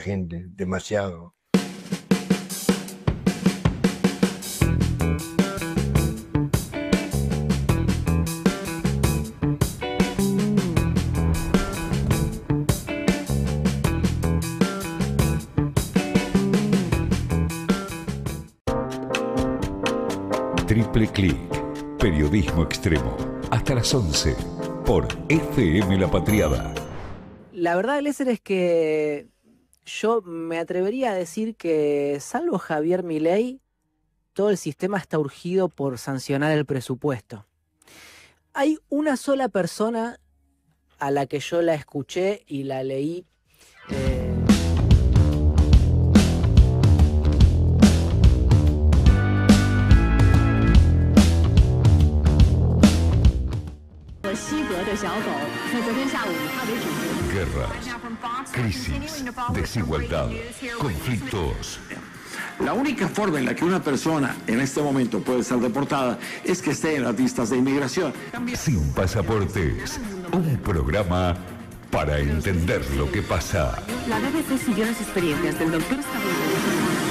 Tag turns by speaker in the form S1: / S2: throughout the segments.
S1: gente, demasiado.
S2: Triple Click, periodismo extremo, hasta las 11, por FM La Patriada.
S3: La verdad, Eliezer, es que yo me atrevería a decir que, salvo Javier Milei, todo el sistema está urgido por sancionar el presupuesto. Hay una sola persona a la que yo la escuché y la leí.
S2: Guerras, crisis, desigualdad, conflictos.
S4: La única forma en la que una persona en este momento puede ser deportada es que esté en las listas de inmigración.
S2: Sin pasaportes, un programa para entender lo que pasa.
S5: La BBC siguió las experiencias del doctor estadounidense.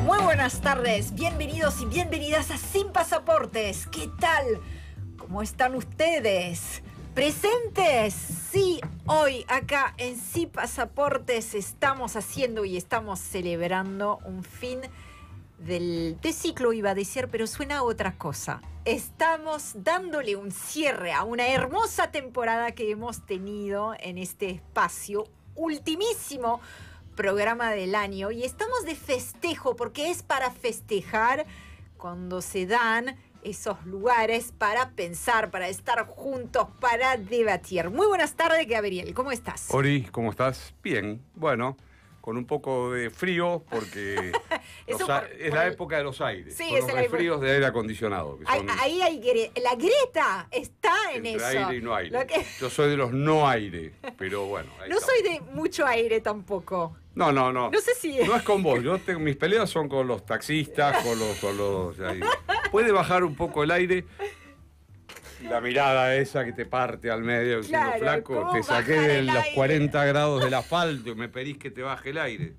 S6: Buenas tardes, bienvenidos y bienvenidas a Sin Pasaportes. ¿Qué tal? ¿Cómo están ustedes? ¿Presentes? Sí, hoy acá en Sin Pasaportes estamos haciendo y estamos celebrando un fin de ciclo, iba a decir, pero suena a otra cosa. Estamos dándole un cierre a una hermosa temporada que hemos tenido en este espacio, ultimísimo programa del año, y estamos de festejo porque es para festejar cuando se dan esos lugares para pensar, para estar juntos, para debatir. Muy buenas tardes, Gabriel, ¿cómo estás?
S7: Ori, ¿cómo estás? Bien, bueno, con un poco de frío porque es la época de los aires,
S6: sí,
S7: son los resfríos de aire acondicionado.
S6: Ahí hay la Greta está en
S7: entre
S6: eso.
S7: Aire y no aire. Yo soy de los no aire, pero bueno.
S6: No soy de mucho aire tampoco.
S7: No.
S6: No sé si...
S7: No es con vos. Mis peleas son con los taxistas, con los ahí. Puede bajar un poco el aire. La mirada esa que te parte al medio, diciendo,
S6: Claro,
S7: flaco, te saqué de los 40 grados del asfalto y me pedís que te baje el aire.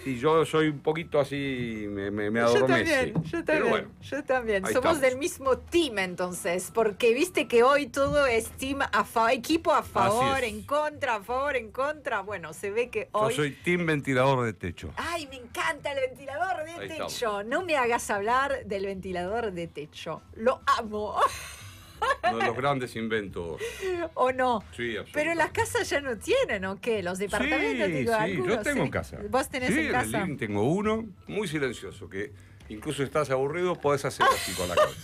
S7: Y yo soy un poquito así, me adormece.
S6: Yo también.
S7: Ahí
S6: Somos
S7: estamos.
S6: del mismo team entonces, porque viste que hoy todo es team equipo a favor, en contra, a favor, en contra. Bueno, se ve que hoy...
S7: Yo soy team ventilador de techo.
S6: ¡Ay, me encanta el ventilador de
S7: Ahí
S6: techo!
S7: estamos.
S6: No me hagas hablar del ventilador de techo. Lo amo.
S7: Uno de los grandes inventos.
S6: ¿O no?
S7: Sí, absolutamente.
S6: Pero las casas ya no tienen, ¿o qué? Los departamentos, digo,
S7: Sí,
S6: algunos,
S7: yo tengo
S6: ¿sí?
S7: casa.
S6: ¿Vos tenés en
S7: el
S6: casa?
S7: living tengo uno, muy silencioso, que incluso estás aburrido, podés hacer así con la cabeza.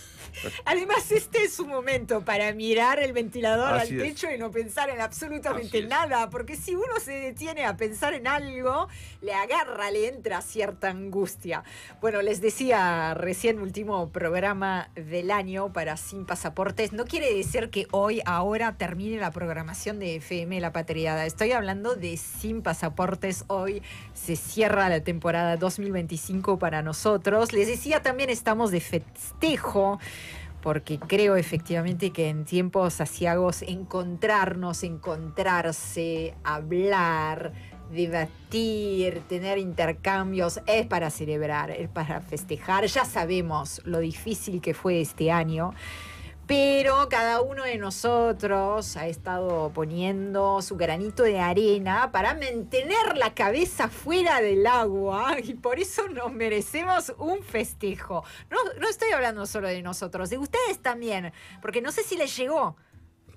S6: Además, este es su momento para mirar el ventilador
S7: Así
S6: al
S7: es.
S6: techo y no pensar en absolutamente
S7: Así es.
S6: nada, porque si uno se detiene a pensar en algo, le entra cierta angustia. Bueno, les decía recién, último programa del año para Sin Pasaportes. No quiere decir que ahora termine la programación de FM La Patriada. Estoy hablando de Sin Pasaportes. Hoy se cierra la temporada 2025 para nosotros. Les decía, también estamos de festejo, porque creo efectivamente que en tiempos aciagos encontrarse, hablar, debatir, tener intercambios, es para celebrar, es para festejar. Ya sabemos lo difícil que fue este año, pero cada uno de nosotros ha estado poniendo su granito de arena para mantener la cabeza fuera del agua, y por eso nos merecemos un festejo. No estoy hablando solo de nosotros, de ustedes también, porque no sé si les llegó.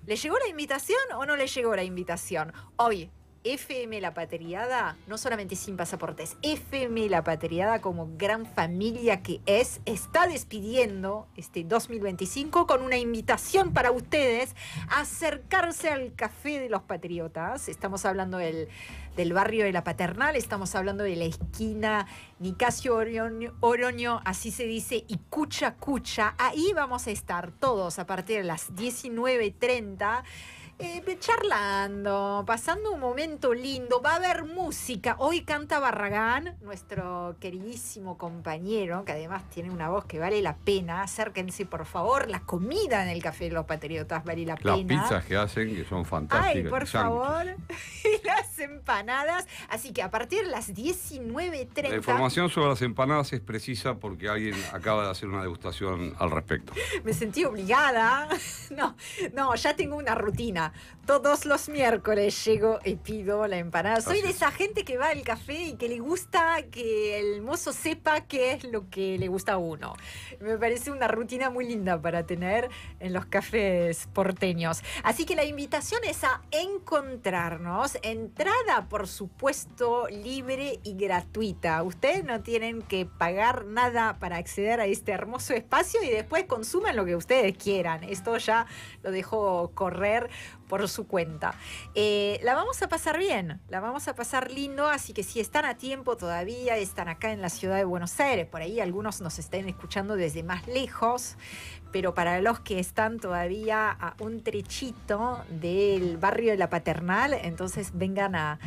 S6: ¿Les llegó la invitación o no les llegó la invitación? Hoy, FM La Patriada, no solamente Sin Pasaportes, FM La Patriada, como gran familia que es, está despidiendo este 2025 con una invitación para ustedes a acercarse al Café de los Patriotas. Estamos hablando del barrio de La Paternal, estamos hablando de la esquina Nicasio Oroño, así se dice, y Cucha. Ahí vamos a estar todos a partir de las 19:30. charlando, pasando un momento lindo. Va a haber música. Hoy canta Barragán, nuestro queridísimo compañero, que además tiene una voz que vale la pena. Acérquense, por favor. La comida en el Café de los Patriotas vale la
S7: Las
S6: pena.
S7: pizzas que hacen, que son fantásticas.
S6: Ay, por
S7: sándwiches.
S6: favor. Y las empanadas. Así que a partir de las
S7: La
S6: 19:30...
S7: información sobre las empanadas es precisa porque alguien acaba de hacer una degustación al respecto.
S6: Me sentí obligada. No, ya tengo una rutina. Todos los miércoles llego y pido la empanada. Soy
S7: Así
S6: de
S7: es.
S6: esa gente que va al café y que le gusta que el mozo sepa qué es lo que le gusta a uno. Me parece una rutina muy linda para tener en los cafés porteños. Así que la invitación es a encontrarnos. Entrada, por supuesto, libre y gratuita. Ustedes no tienen que pagar nada para acceder a este hermoso espacio y después consuman lo que ustedes quieran. Esto ya lo dejo correr por su cuenta. La vamos a pasar bien, la vamos a pasar lindo, así que si están a tiempo todavía, están acá en la ciudad de Buenos Aires, por ahí algunos nos estén escuchando desde más lejos, pero para los que están todavía a un trechito del barrio de La Paternal, entonces vengan a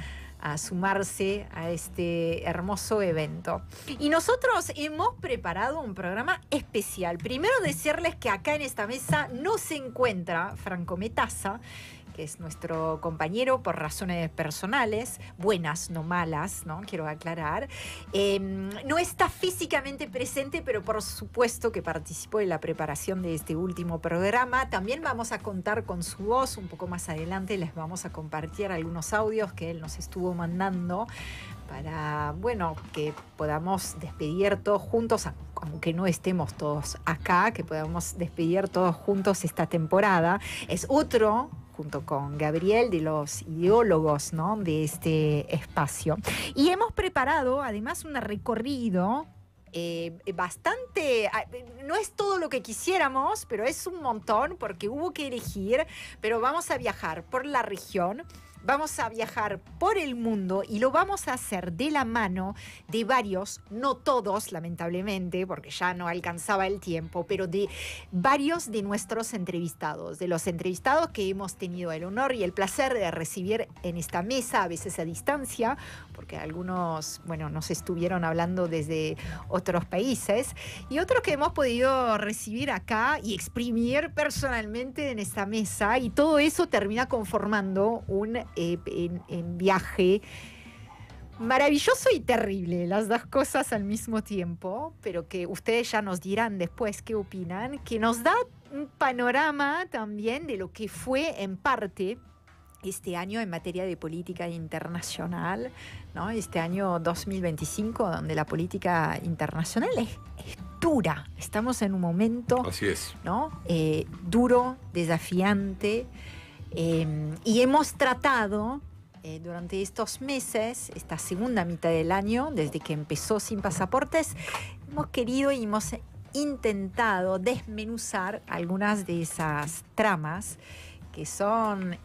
S6: sumarse a este hermoso evento. Y nosotros hemos preparado un programa especial. Primero decirles que acá en esta mesa no se encuentra Franco Metaza, que es nuestro compañero por razones personales, buenas, no malas, ¿no? Quiero aclarar. No está físicamente presente, pero por supuesto que participó en la preparación de este último programa. También vamos a contar con su voz. Un poco más adelante les vamos a compartir algunos audios que él nos estuvo mandando para, bueno, que podamos despedir todos juntos, aunque no estemos todos acá, que podamos despedir todos juntos esta temporada. Es otro, junto con Gabriel, de los ideólogos, ¿no?, de este espacio. Y hemos preparado además un recorrido bastante, no es todo lo que quisiéramos, pero es un montón porque hubo que elegir, pero vamos a viajar por la región. Vamos a viajar por el mundo y lo vamos a hacer de la mano de varios, no todos lamentablemente, porque ya no alcanzaba el tiempo, pero de varios de nuestros entrevistados, de los entrevistados que hemos tenido el honor y el placer de recibir en esta mesa, a veces a distancia, porque algunos, bueno, nos estuvieron hablando desde otros países, y otros que hemos podido recibir acá y exprimir personalmente en esta mesa, y todo eso termina conformando un en viaje maravilloso y terrible, las dos cosas al mismo tiempo, pero que ustedes ya nos dirán después qué opinan, que nos da un panorama también de lo que fue en parte este año en materia de política internacional, ¿no? Este año 2025, donde la política internacional es dura. Estamos en un momento,
S7: Así es,
S6: ¿no? Duro, desafiante. Y hemos tratado durante estos meses, esta segunda mitad del año, desde que empezó Sin Pasaportes, hemos querido y hemos intentado desmenuzar algunas de esas tramas que son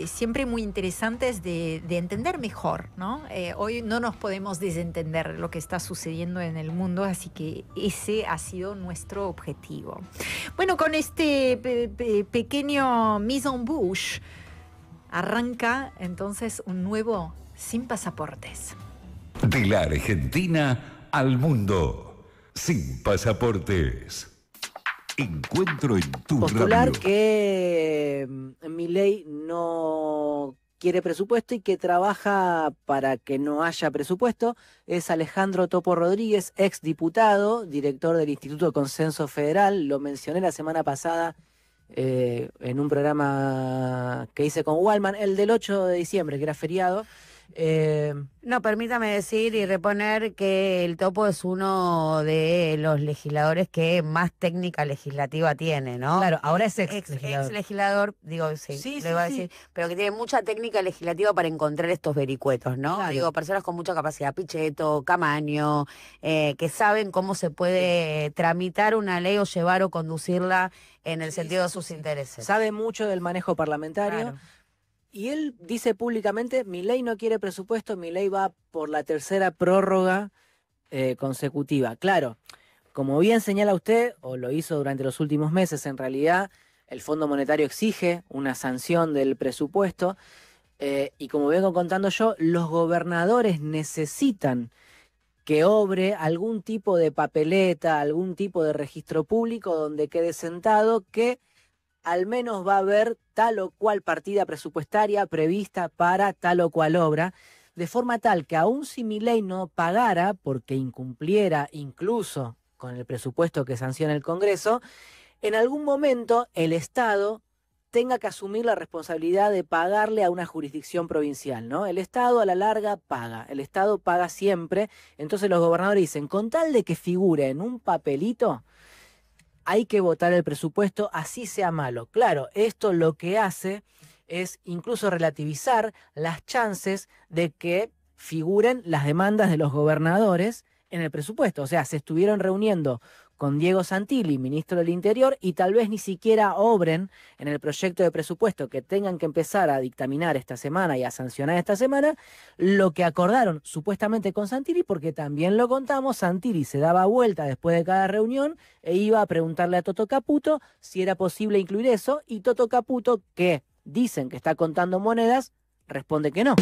S6: siempre muy interesantes de entender mejor, ¿no? Hoy no nos podemos desentender lo que está sucediendo en el mundo, así que ese ha sido nuestro objetivo. Bueno, con este pequeño mise en bouche, arranca entonces un nuevo Sin Pasaportes.
S2: De la Argentina al mundo. Sin Pasaportes. Encuentro en tu
S3: Postular
S2: radio.
S3: que Milei no quiere presupuesto y que trabaja para que no haya presupuesto es Alejandro Topo Rodríguez, ex diputado, director del Instituto de Consenso Federal. Lo mencioné la semana pasada en un programa que hice con Wallman, el del 8 de diciembre, que era feriado.
S1: No, permítame decir y reponer que el Topo es uno de los legisladores que más técnica legislativa tiene, ¿no?
S3: Claro, ahora es
S1: Ex legislador, digo, sí,
S3: Sí,
S1: lo
S3: sí,
S1: iba a
S3: sí.
S1: decir, pero que tiene mucha técnica legislativa para encontrar estos vericuetos, ¿no?
S3: Claro.
S1: Digo, personas con mucha capacidad, Pichetto, Camaño, que saben cómo se puede tramitar una ley o llevar o conducirla en el sentido de sus intereses.
S3: Sabe mucho del manejo parlamentario.
S1: Claro.
S3: Y él dice públicamente, Milei no quiere presupuesto, Milei va por la tercera prórroga consecutiva. Claro, como bien señala usted, o lo hizo durante los últimos meses, en realidad el Fondo Monetario exige una sanción del presupuesto y como vengo contando yo, los gobernadores necesitan que obre algún tipo de papeleta, algún tipo de registro público donde quede sentado que al menos va a haber tal o cual partida presupuestaria prevista para tal o cual obra, de forma tal que aun si Milei no pagara porque incumpliera incluso con el presupuesto que sanciona el Congreso, en algún momento el Estado tenga que asumir la responsabilidad de pagarle a una jurisdicción provincial, ¿no? El Estado a la larga paga, el Estado paga siempre, entonces los gobernadores dicen, con tal de que figure en un papelito, hay que votar el presupuesto, así sea malo. Claro, esto lo que hace es incluso relativizar las chances de que figuren las demandas de los gobernadores en el presupuesto. O sea, se estuvieron reuniendo con Diego Santilli, ministro del Interior, y tal vez ni siquiera obren en el proyecto de presupuesto que tengan que empezar a dictaminar esta semana y a sancionar esta semana, lo que acordaron supuestamente con Santilli, porque también lo contamos, Santilli se daba vuelta después de cada reunión e iba a preguntarle a Toto Caputo si era posible incluir eso, y Toto Caputo, que dicen que está contando monedas, responde que no.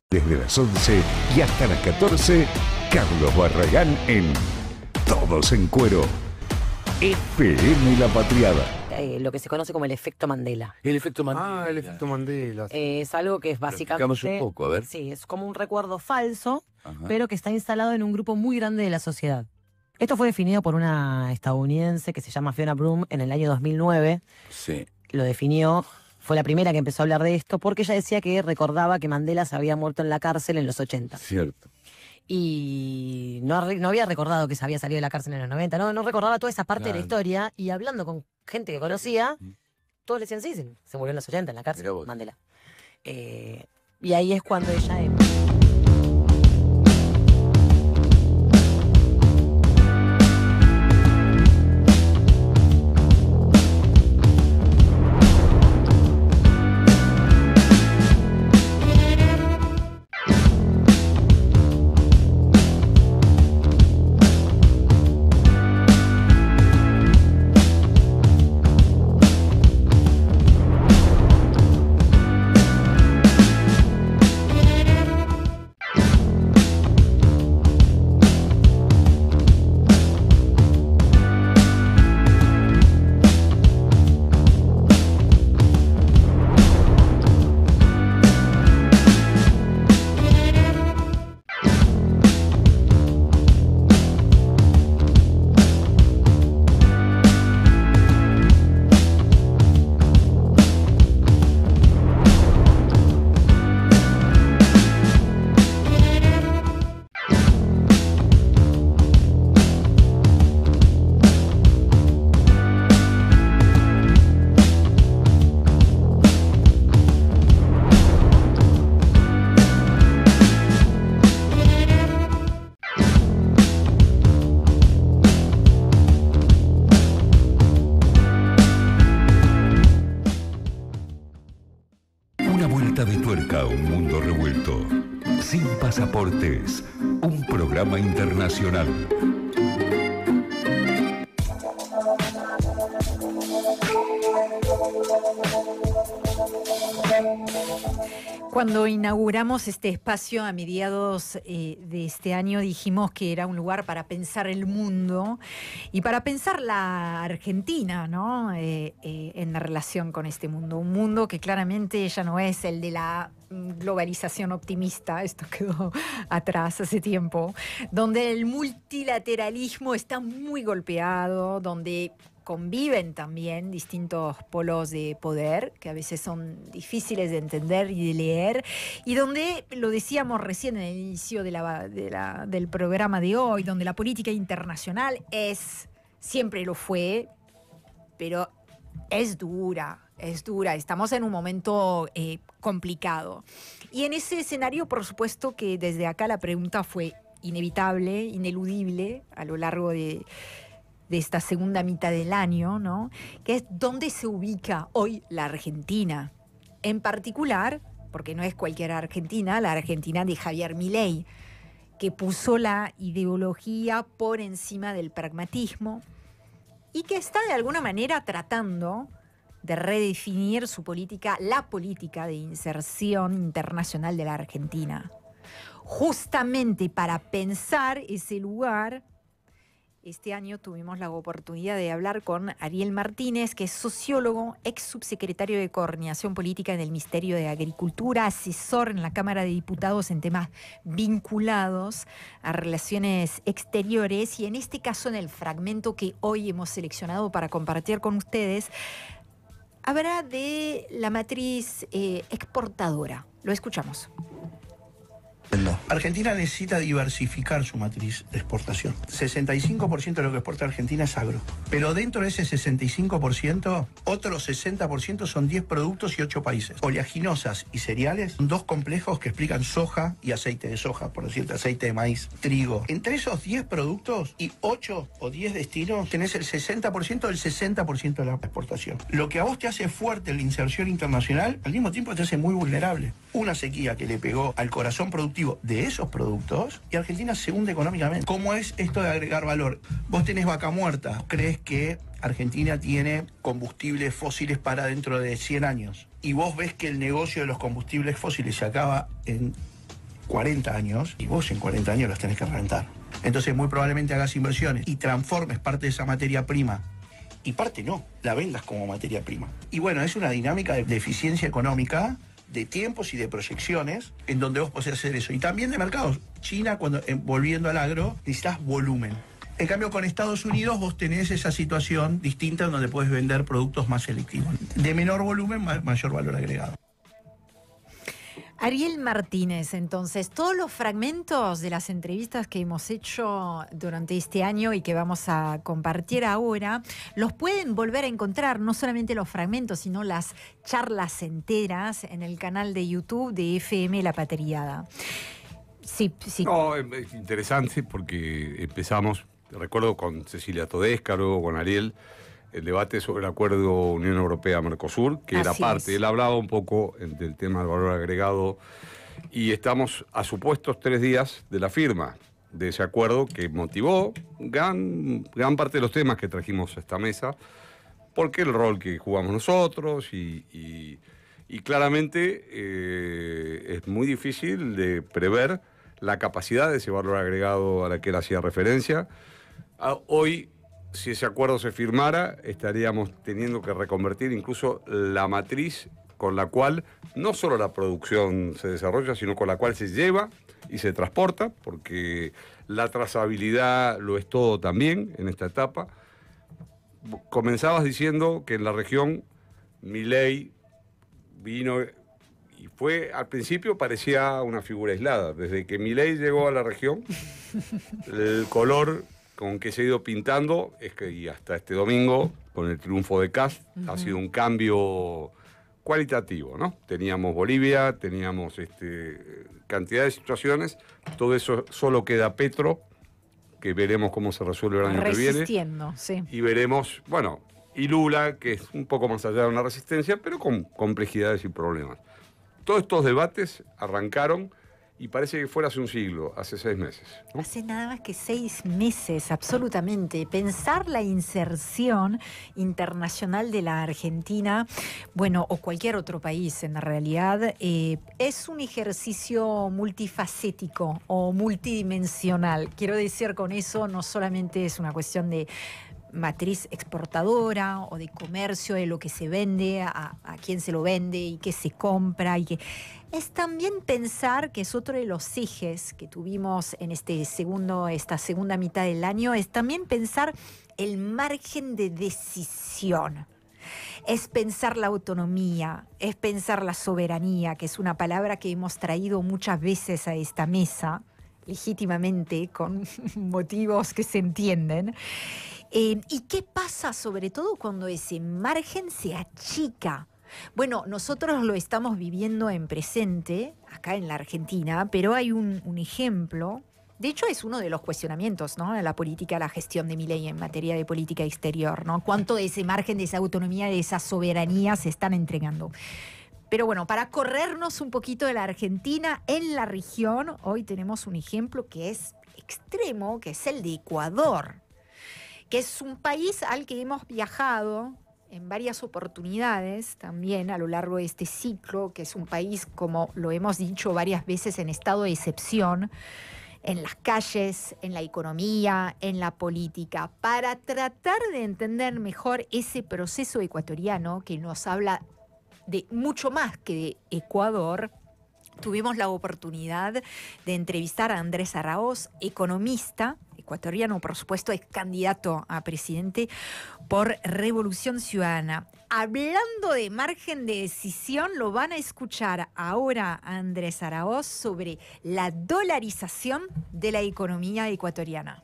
S2: Desde las 11 y hasta las 14, Carlos Barragán en Todos en Cuero. FM La Patriada.
S8: Lo que se conoce como el efecto Mandela.
S9: El efecto Mandela.
S7: Ah, el efecto Mandela.
S8: Es algo que es básicamente...
S9: Explicamos un poco, a ver.
S8: Sí, es como un recuerdo falso,
S9: Ajá.
S8: pero que está instalado en un grupo muy grande de la sociedad. Esto fue definido por una estadounidense que se llama Fiona Broom en el año 2009.
S9: Sí.
S8: Lo definió, fue la primera que empezó a hablar de esto, porque ella decía que recordaba que Mandela se había muerto en la cárcel en los 80.
S9: Cierto.
S8: Y no había recordado que se había salido de la cárcel en los 90, no recordaba toda esa parte de la
S9: Claro.
S8: historia, y hablando con gente que conocía, todos le decían, sí, se murió en los 80 en la cárcel,
S9: Mirá vos.
S8: Mandela. Y ahí es cuando ella...
S2: Sin Pasaportes, un programa internacional.
S6: Cuando inauguramos este espacio a mediados de este año, dijimos que era un lugar para pensar el mundo y para pensar la Argentina, ¿no? En la relación con este mundo. Un mundo que claramente ya no es el de la globalización optimista, esto quedó atrás hace tiempo, donde el multilateralismo está muy golpeado, donde conviven también distintos polos de poder que a veces son difíciles de entender y de leer, y donde, lo decíamos recién en el inicio del programa de hoy, donde la política internacional siempre lo fue, pero es dura. Estamos en un momento complicado. Y en ese escenario, por supuesto que desde acá la pregunta fue inevitable, ineludible a lo largo de esta segunda mitad del año, ¿no? Que es dónde se ubica hoy la Argentina. En particular, porque no es cualquier Argentina, la Argentina de Javier Milei, que puso la ideología por encima del pragmatismo y que está de alguna manera tratando de redefinir su política, la política de inserción internacional de la Argentina. Justamente para pensar ese lugar, este año tuvimos la oportunidad de hablar con Ariel Martínez, que es sociólogo, ex subsecretario de Coordinación Política en el Ministerio de Agricultura, asesor en la Cámara de Diputados en temas vinculados a relaciones exteriores, y en este caso, en el fragmento que hoy hemos seleccionado para compartir con ustedes, habla de la matriz exportadora. Lo escuchamos.
S9: Argentina necesita diversificar su matriz de exportación. 65% de lo que exporta Argentina es agro. Pero dentro de ese 65%, otro 60% son 10 productos y 8 países. Oleaginosas y cereales son 2 complejos que explican soja y aceite de soja, por decirte, aceite de maíz, trigo. Entre esos 10 productos y 8 o 10 destinos, tenés el 60% del 60% de la exportación. Lo que a vos te hace fuerte en la inserción internacional, al mismo tiempo te hace muy vulnerable. Una sequía que le pegó al corazón productivo de esos productos y Argentina se hunde económicamente. ¿Cómo es esto de agregar valor? Vos tenés vaca muerta, crees que Argentina tiene combustibles fósiles para dentro de 100 años y vos ves que el negocio de los combustibles fósiles se acaba en 40 años y vos en 40 años los tenés que reventar. Entonces muy probablemente hagas inversiones y transformes parte de esa materia prima y parte no, la vendas como materia prima. Y bueno, es una dinámica de eficiencia económica, de tiempos y de proyecciones en donde vos podés hacer eso. Y también de mercados. China, volviendo al agro, necesitas volumen. En cambio, con Estados Unidos vos tenés esa situación distinta en donde podés vender productos más selectivos. De menor volumen, mayor valor agregado.
S6: Ariel Martínez, entonces, todos los fragmentos de las entrevistas que hemos hecho durante este año y que vamos a compartir ahora, los pueden volver a encontrar, no solamente los fragmentos, sino las charlas enteras en el canal de YouTube de FM La Patriada. Sí.
S7: No, es interesante porque empezamos, recuerdo con Cecilia Todescaro, con Ariel, el debate sobre el acuerdo Unión Europea-Mercosur, que era parte. Él hablaba un poco del tema del valor agregado y estamos a supuestos 3 días de la firma de ese acuerdo que motivó gran parte de los temas que trajimos a esta mesa, porque el rol que jugamos nosotros y claramente es muy difícil de prever la capacidad de ese valor agregado a la que él hacía referencia. Hoy, si ese acuerdo se firmara, estaríamos teniendo que reconvertir incluso la matriz con la cual no solo la producción se desarrolla, sino con la cual se lleva y se transporta, porque la trazabilidad lo es todo también en esta etapa. Comenzabas diciendo que en la región Milei vino y fue, al principio parecía una figura aislada. Desde que Milei llegó a la región, el color con que se ha ido pintando es que, y hasta este domingo, con el triunfo de Kast, ha sido un cambio cualitativo, ¿no? Teníamos Bolivia, teníamos cantidad de situaciones, todo eso solo queda Petro, que veremos cómo se resuelve el año que viene.
S6: Resistiendo, sí.
S7: Y veremos, bueno, y Lula, que es un poco más allá de una resistencia, pero con complejidades y problemas. Todos estos debates arrancaron y parece que fuera hace un siglo, hace 6 meses, ¿no?
S6: Hace nada más que 6 meses, absolutamente. Pensar la inserción internacional de la Argentina, bueno, o cualquier otro país en realidad, es un ejercicio multifacético o multidimensional. Quiero decir con eso, no solamente es una cuestión de matriz exportadora o de comercio, de lo que se vende, a quién se lo vende y qué se compra, y que es también pensar, que es otro de los ejes que tuvimos en esta segunda mitad del año, es también pensar el margen de decisión. Es pensar la autonomía, es pensar la soberanía, que es una palabra que hemos traído muchas veces a esta mesa, legítimamente, con motivos que se entienden. ¿Y qué pasa sobre todo cuando ese margen se achica? Bueno, nosotros lo estamos viviendo en presente, acá en la Argentina, pero hay un ejemplo. De hecho, es uno de los cuestionamientos, ¿no?, de la política, la gestión de Milei en materia de política exterior, ¿no? ¿Cuánto de ese margen, de esa autonomía, de esa soberanía se están entregando? Pero bueno, para corrernos un poquito de la Argentina, en la región, hoy tenemos un ejemplo que es extremo, que es el de Ecuador, que es un país al que hemos viajado en varias oportunidades también a lo largo de este ciclo, que es un país, como lo hemos dicho varias veces, en estado de excepción, en las calles, en la economía, en la política, para tratar de entender mejor ese proceso ecuatoriano que nos habla de mucho más que de Ecuador. Tuvimos la oportunidad de entrevistar a Andrés Araoz, economista ecuatoriano, por supuesto, es candidato a presidente por Revolución Ciudadana. Hablando de margen de decisión, lo van a escuchar ahora a Andrés Araoz sobre la dolarización de la economía ecuatoriana.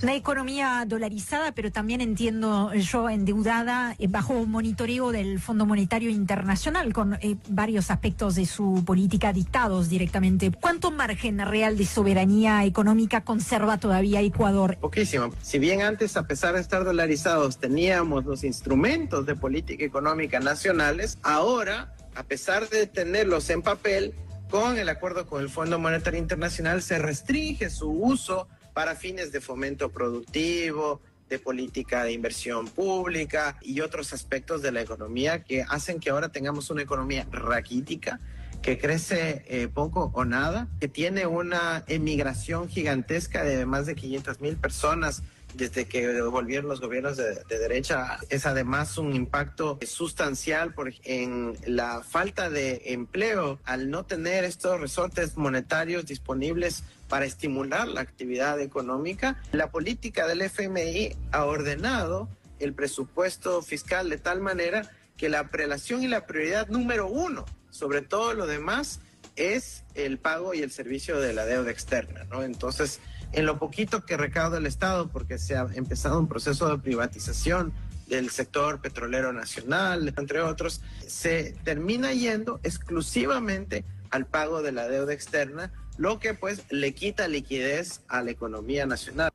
S6: Una economía dolarizada, pero también entiendo yo endeudada bajo monitoreo del Fondo Monetario Internacional, con varios aspectos de su política dictados directamente. ¿Cuánto margen real de soberanía económica conserva todavía Ecuador?
S10: Poquísimo. Si bien antes, a pesar de estar dolarizados, teníamos los instrumentos de política económica nacionales, ahora, a pesar de tenerlos en papel, con el acuerdo con el Fondo Monetario Internacional se restringe su uso para fines de fomento productivo, de política de inversión pública y otros aspectos de la economía que hacen que ahora tengamos una economía raquítica, que crece poco o nada, que tiene una emigración gigantesca de más de 500,000 personas desde que volvieron los gobiernos de derecha. Es además un impacto sustancial en la falta de empleo al no tener estos resortes monetarios disponibles para estimular la actividad económica. La política del FMI ha ordenado el presupuesto fiscal de tal manera que la prelación y la prioridad número 1 sobre todo lo demás es el pago y el servicio de la deuda externa, ¿no? Entonces, en lo poquito que recauda el Estado, porque se ha empezado un proceso de privatización del sector petrolero nacional, entre otros, se termina yendo exclusivamente al pago de la deuda externa, lo que pues le quita liquidez a la economía nacional.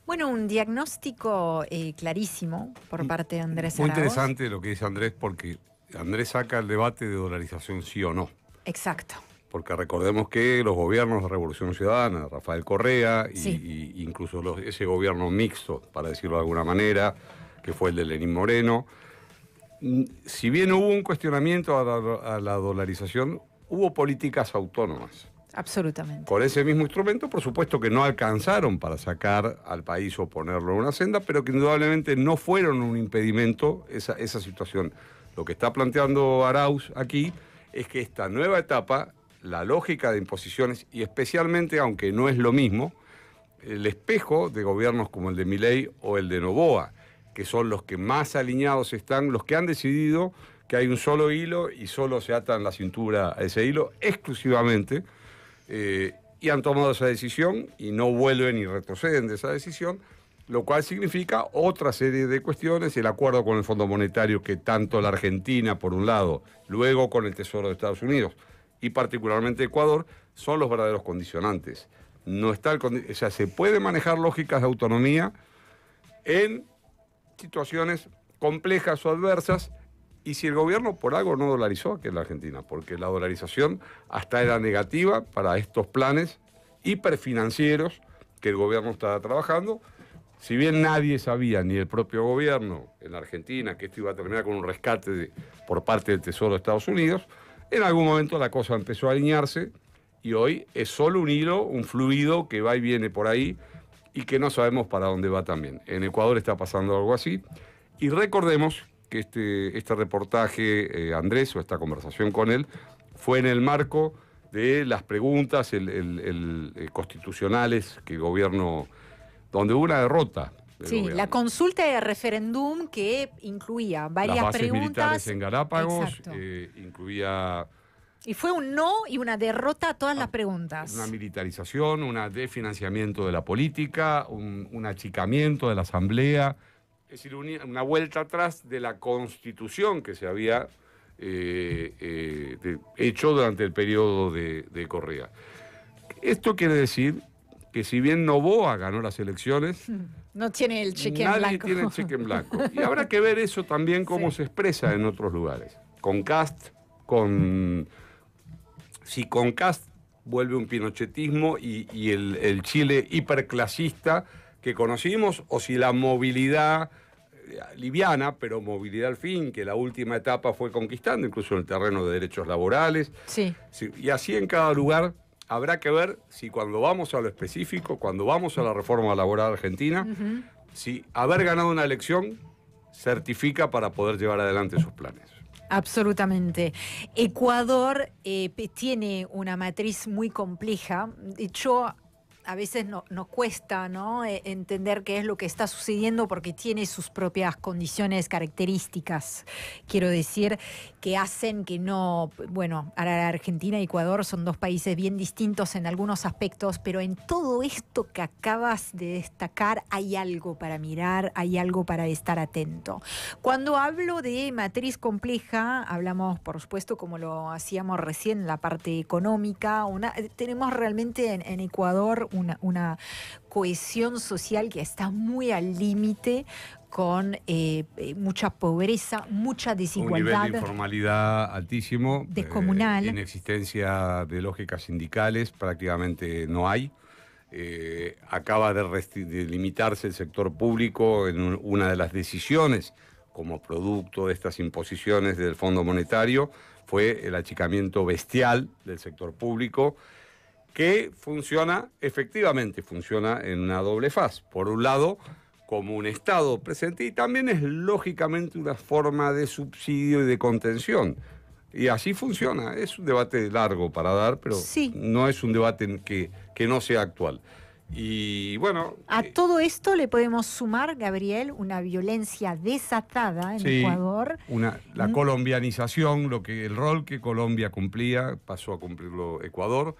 S6: Bueno, un diagnóstico clarísimo por parte de Andrés Araoz.
S7: Muy interesante lo que dice Andrés, porque Andrés saca el debate de dolarización sí o no.
S6: Exacto.
S7: Porque recordemos que los gobiernos de Revolución Ciudadana, Rafael Correa, y incluso ese gobierno mixto, para decirlo de alguna manera, que fue el de Lenín Moreno, si bien hubo un cuestionamiento a la dolarización, hubo políticas autónomas.
S6: Absolutamente.
S7: Con ese mismo instrumento, por supuesto que no alcanzaron para sacar al país o ponerlo en una senda, pero que indudablemente no fueron un impedimento esa situación. Lo que está planteando Arauz aquí es que esta nueva etapa, la lógica de imposiciones, y especialmente, aunque no es lo mismo, el espejo de gobiernos como el de Milei o el de Noboa, que son los que más alineados están, los que han decidido que hay un solo hilo y solo se atan la cintura a ese hilo exclusivamente, y han tomado esa decisión y no vuelven y retroceden de esa decisión, lo cual significa otra serie de cuestiones, el acuerdo con el Fondo Monetario que tanto la Argentina, por un lado, luego con el Tesoro de Estados Unidos y particularmente Ecuador, son los verdaderos condicionantes. No está o sea, se puede manejar lógicas de autonomía en situaciones complejas o adversas y si el gobierno por algo no dolarizó aquí en la Argentina, porque la dolarización hasta era negativa para estos planes hiperfinancieros que el gobierno estaba trabajando. Si bien nadie sabía, ni el propio gobierno en la Argentina, que esto iba a terminar con un rescate por parte del Tesoro de Estados Unidos, en algún momento la cosa empezó a alinearse y hoy es solo un hilo, un fluido que va y viene por ahí y que no sabemos para dónde va también. En Ecuador está pasando algo así y recordemos que este reportaje, Andrés, o esta conversación con él, fue en el marco de las preguntas constitucionales que el gobierno, donde hubo una derrota.
S6: Sí,
S7: gobierno.
S6: La consulta de referéndum que incluía varias
S7: Las bases
S6: preguntas.
S7: militares en Galápagos,
S6: Exacto.
S7: incluía
S6: Y fue un no y una derrota a todas las preguntas.
S7: una militarización, un desfinanciamiento de la política, un achicamiento de la Asamblea, es decir, una vuelta atrás de la Constitución que se había hecho durante el periodo de Correa. Esto quiere decir que si bien Noboa ganó las elecciones,
S6: No tiene el cheque en
S7: nadie
S6: blanco.
S7: tiene el cheque en blanco. Y habrá que ver eso también cómo se expresa en otros lugares. Con Kast, si con Kast vuelve un pinochetismo y el Chile hiperclasista que conocimos, o si la movilidad liviana, pero movilidad al fin, que la última etapa fue conquistando, incluso en el terreno de derechos laborales.
S6: Sí.
S7: Y así en cada lugar habrá que ver si cuando vamos a lo específico, cuando vamos a la reforma laboral argentina, si haber ganado una elección certifica para poder llevar adelante sus planes.
S6: Absolutamente. Ecuador tiene una matriz muy compleja. De hecho, a veces nos cuesta, ¿no?, entender qué es lo que está sucediendo porque tiene sus propias condiciones, características, quiero decir, que hacen que no... Bueno, ahora Argentina y Ecuador son dos países bien distintos en algunos aspectos, pero en todo esto que acabas de destacar hay algo para mirar, hay algo para estar atento. Cuando hablo de matriz compleja, hablamos, por supuesto, como lo hacíamos recién, la parte económica. Tenemos realmente en Ecuador una cohesión social que está muy al límite, con mucha pobreza, mucha desigualdad.
S7: Un nivel de informalidad altísimo.
S6: Descomunal.
S7: Inexistencia de lógicas sindicales prácticamente no hay. Acaba de limitarse el sector público en una de las decisiones como producto de estas imposiciones del Fondo Monetario, fue el achicamiento bestial del sector público, que efectivamente funciona en una doble faz. Por un lado, como un Estado presente, y también es lógicamente una forma de subsidio y de contención. Y así funciona. Es un debate largo para dar, pero
S6: sí,
S7: no es un debate que no sea actual. Y bueno...
S6: A todo esto le podemos sumar, Gabriel, una violencia desatada en Ecuador.
S7: La colombianización, el rol que Colombia cumplía, pasó a cumplirlo Ecuador.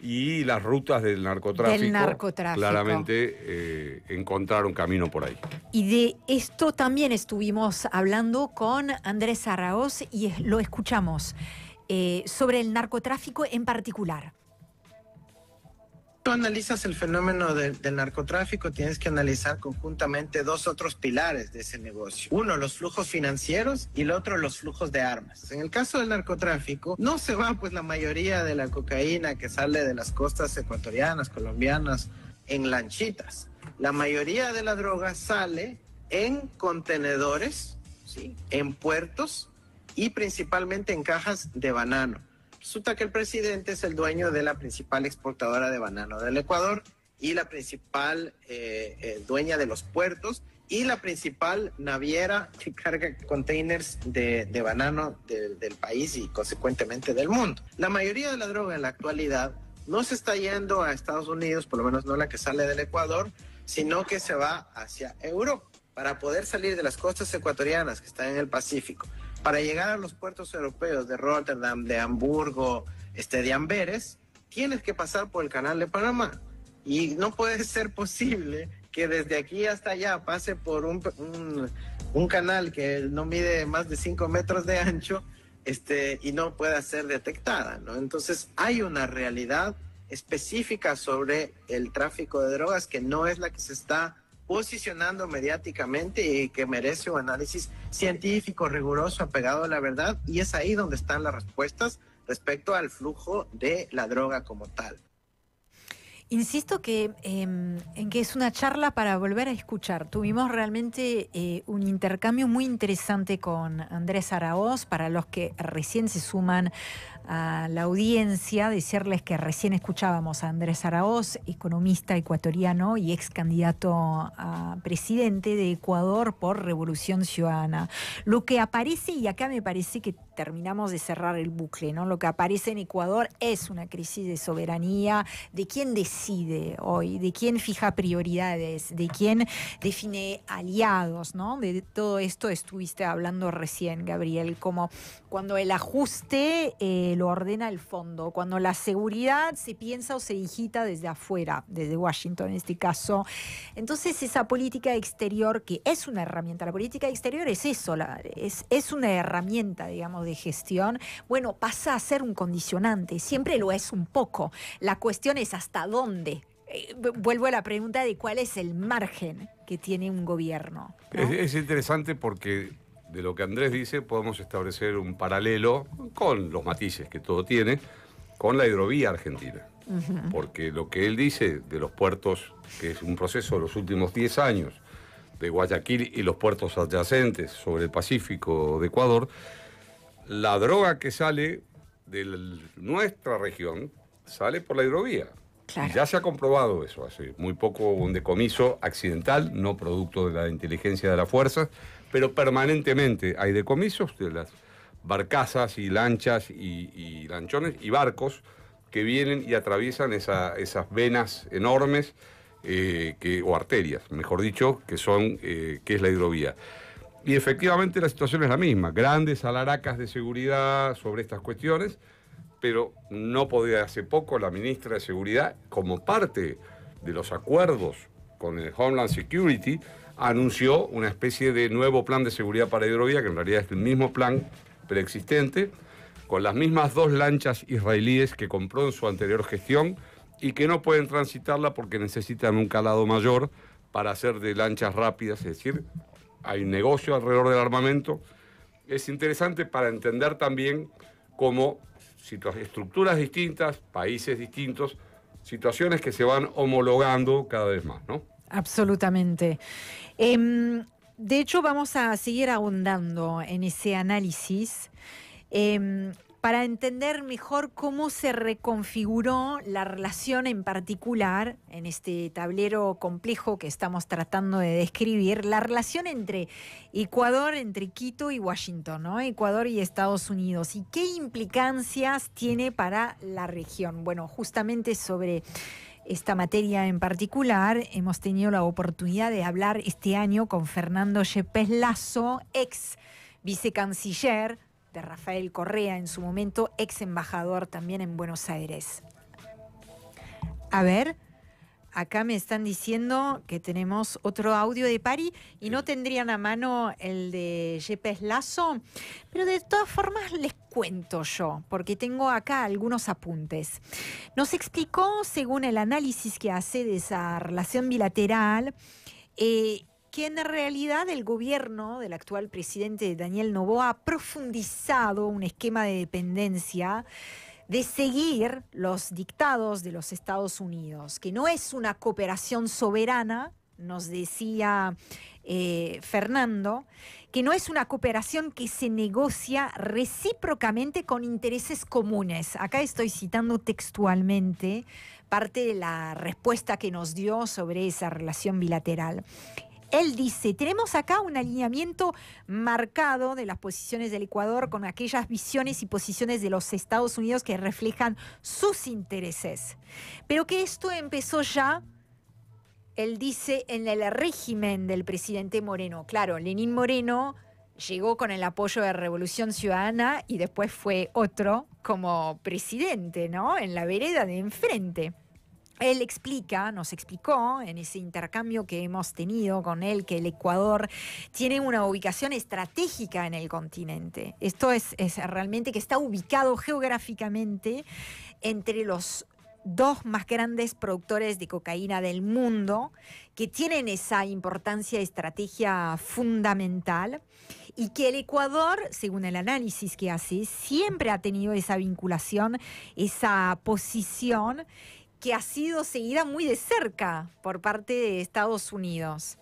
S7: Y las rutas del narcotráfico, claramente encontraron camino por ahí.
S6: Y de esto también estuvimos hablando con Andrés Araoz y lo escuchamos sobre el narcotráfico en particular.
S10: Tú analizas el fenómeno del narcotráfico, tienes que analizar conjuntamente dos otros pilares de ese negocio. Uno, los flujos financieros, y el otro, los flujos de armas. En el caso del narcotráfico, no se va pues la mayoría de la cocaína que sale de las costas ecuatorianas, colombianas, en lanchitas. La mayoría de la droga sale en contenedores, ¿sí?, en puertos y principalmente en cajas de banano. Resulta que el presidente es el dueño de la principal exportadora de banano del Ecuador y la principal dueña de los puertos y la principal naviera que carga containers de banano del país y consecuentemente del mundo. La mayoría de la droga en la actualidad no se está yendo a Estados Unidos, por lo menos no la que sale del Ecuador, sino que se va hacia Europa. Para poder salir de las costas ecuatorianas que están en el Pacífico, para llegar a los puertos europeos de Rotterdam, de Hamburgo, de Amberes, tienes que pasar por el Canal de Panamá. Y no puede ser posible que desde aquí hasta allá pase por un canal que no mide más de 5 metros de ancho y no pueda ser detectada, ¿no? Entonces hay una realidad específica sobre el tráfico de drogas que no es la que se está posicionando mediáticamente y que merece un análisis científico, riguroso, apegado a la verdad, y es ahí donde están las respuestas respecto al flujo de la droga como tal.
S6: Insisto que en que es una charla para volver a escuchar. Tuvimos realmente un intercambio muy interesante con Andrés Araoz. Para los que recién se suman a la audiencia, decirles que recién escuchábamos a Andrés Araoz, economista ecuatoriano y ex candidato a presidente de Ecuador por Revolución Ciudadana. Lo que aparece, y acá me parece que terminamos de cerrar el bucle, ¿no? Lo que aparece en Ecuador es una crisis de soberanía, de quién decide hoy, de quién fija prioridades, de quién define aliados, ¿no? De todo esto estuviste hablando recién, Gabriel, como cuando el ajuste lo ordena el fondo, cuando la seguridad se piensa o se digita desde afuera, desde Washington en este caso. Entonces esa política exterior, que es una herramienta, la política exterior es eso, es una herramienta, digamos, de gestión, bueno, pasa a ser un condicionante, siempre lo es un poco. La cuestión es hasta dónde. Vuelvo a la pregunta de cuál es el margen que tiene un gobierno, ¿no?
S7: Es interesante porque de lo que Andrés dice podemos establecer un paralelo con los matices que todo tiene con la hidrovía argentina. Porque lo que él dice de los puertos, que es un proceso de los últimos 10 años, de Guayaquil y los puertos adyacentes sobre el Pacífico de Ecuador, la droga que sale de nuestra región sale por la hidrovía. Claro. Y ya se ha comprobado eso. Hace muy poco un decomiso accidental, no producto de la inteligencia de las fuerzas, pero permanentemente hay decomisos de las barcazas y lanchas y lanchones y barcos que vienen y atraviesan esas venas enormes, o arterias, mejor dicho, que es la hidrovía. Y efectivamente la situación es la misma, grandes alaracas de seguridad sobre estas cuestiones, pero no podía hace poco la ministra de Seguridad, como parte de los acuerdos con el Homeland Security, anunció una especie de nuevo plan de seguridad para hidrovía, que en realidad es el mismo plan preexistente, con las mismas 2 lanchas israelíes que compró en su anterior gestión y que no pueden transitarla porque necesitan un calado mayor para hacer de lanchas rápidas, es decir, hay un negocio alrededor del armamento. Es interesante para entender también cómo estructuras distintas, países distintos, situaciones que se van homologando cada vez más, ¿no?
S6: Absolutamente. De hecho, vamos a seguir ahondando en ese análisis para entender mejor cómo se reconfiguró la relación en particular, en este tablero complejo que estamos tratando de describir, la relación entre Ecuador, entre Quito y Washington, ¿no? Ecuador y Estados Unidos. ¿Y qué implicancias tiene para la región? Bueno, justamente sobre esta materia en particular hemos tenido la oportunidad de hablar este año con Fernando Yepes Lazo, ex vicecanciller de Rafael Correa, en su momento ex embajador también en Buenos Aires. A ver, acá me están diciendo que tenemos otro audio de Pari y no tendrían a mano el de Yepes Lazo, pero de todas formas les cuento yo, porque tengo acá algunos apuntes. Nos explicó, según el análisis que hace de esa relación bilateral, que en realidad el gobierno del actual presidente Daniel Noboa ha profundizado un esquema de dependencia de seguir los dictados de los Estados Unidos, que no es una cooperación soberana, nos decía Fernando, que no es una cooperación que se negocia recíprocamente con intereses comunes. Acá estoy citando textualmente parte de la respuesta que nos dio sobre esa relación bilateral. Él dice, tenemos acá un alineamiento marcado de las posiciones del Ecuador con aquellas visiones y posiciones de los Estados Unidos que reflejan sus intereses. Pero que esto empezó ya, él dice, en el régimen del presidente Moreno. Claro, Lenín Moreno llegó con el apoyo de Revolución Ciudadana y después fue otro como presidente, ¿no? En la vereda de enfrente. Él nos explicó en ese intercambio que hemos tenido con él, que el Ecuador tiene una ubicación estratégica en el continente. Esto es realmente que está ubicado geográficamente entre los dos más grandes productores de cocaína del mundo, que tienen esa importancia y estrategia fundamental, y que el Ecuador, según el análisis que hace, siempre ha tenido esa vinculación, esa posición que ha sido seguida muy de cerca por parte de Estados Unidos.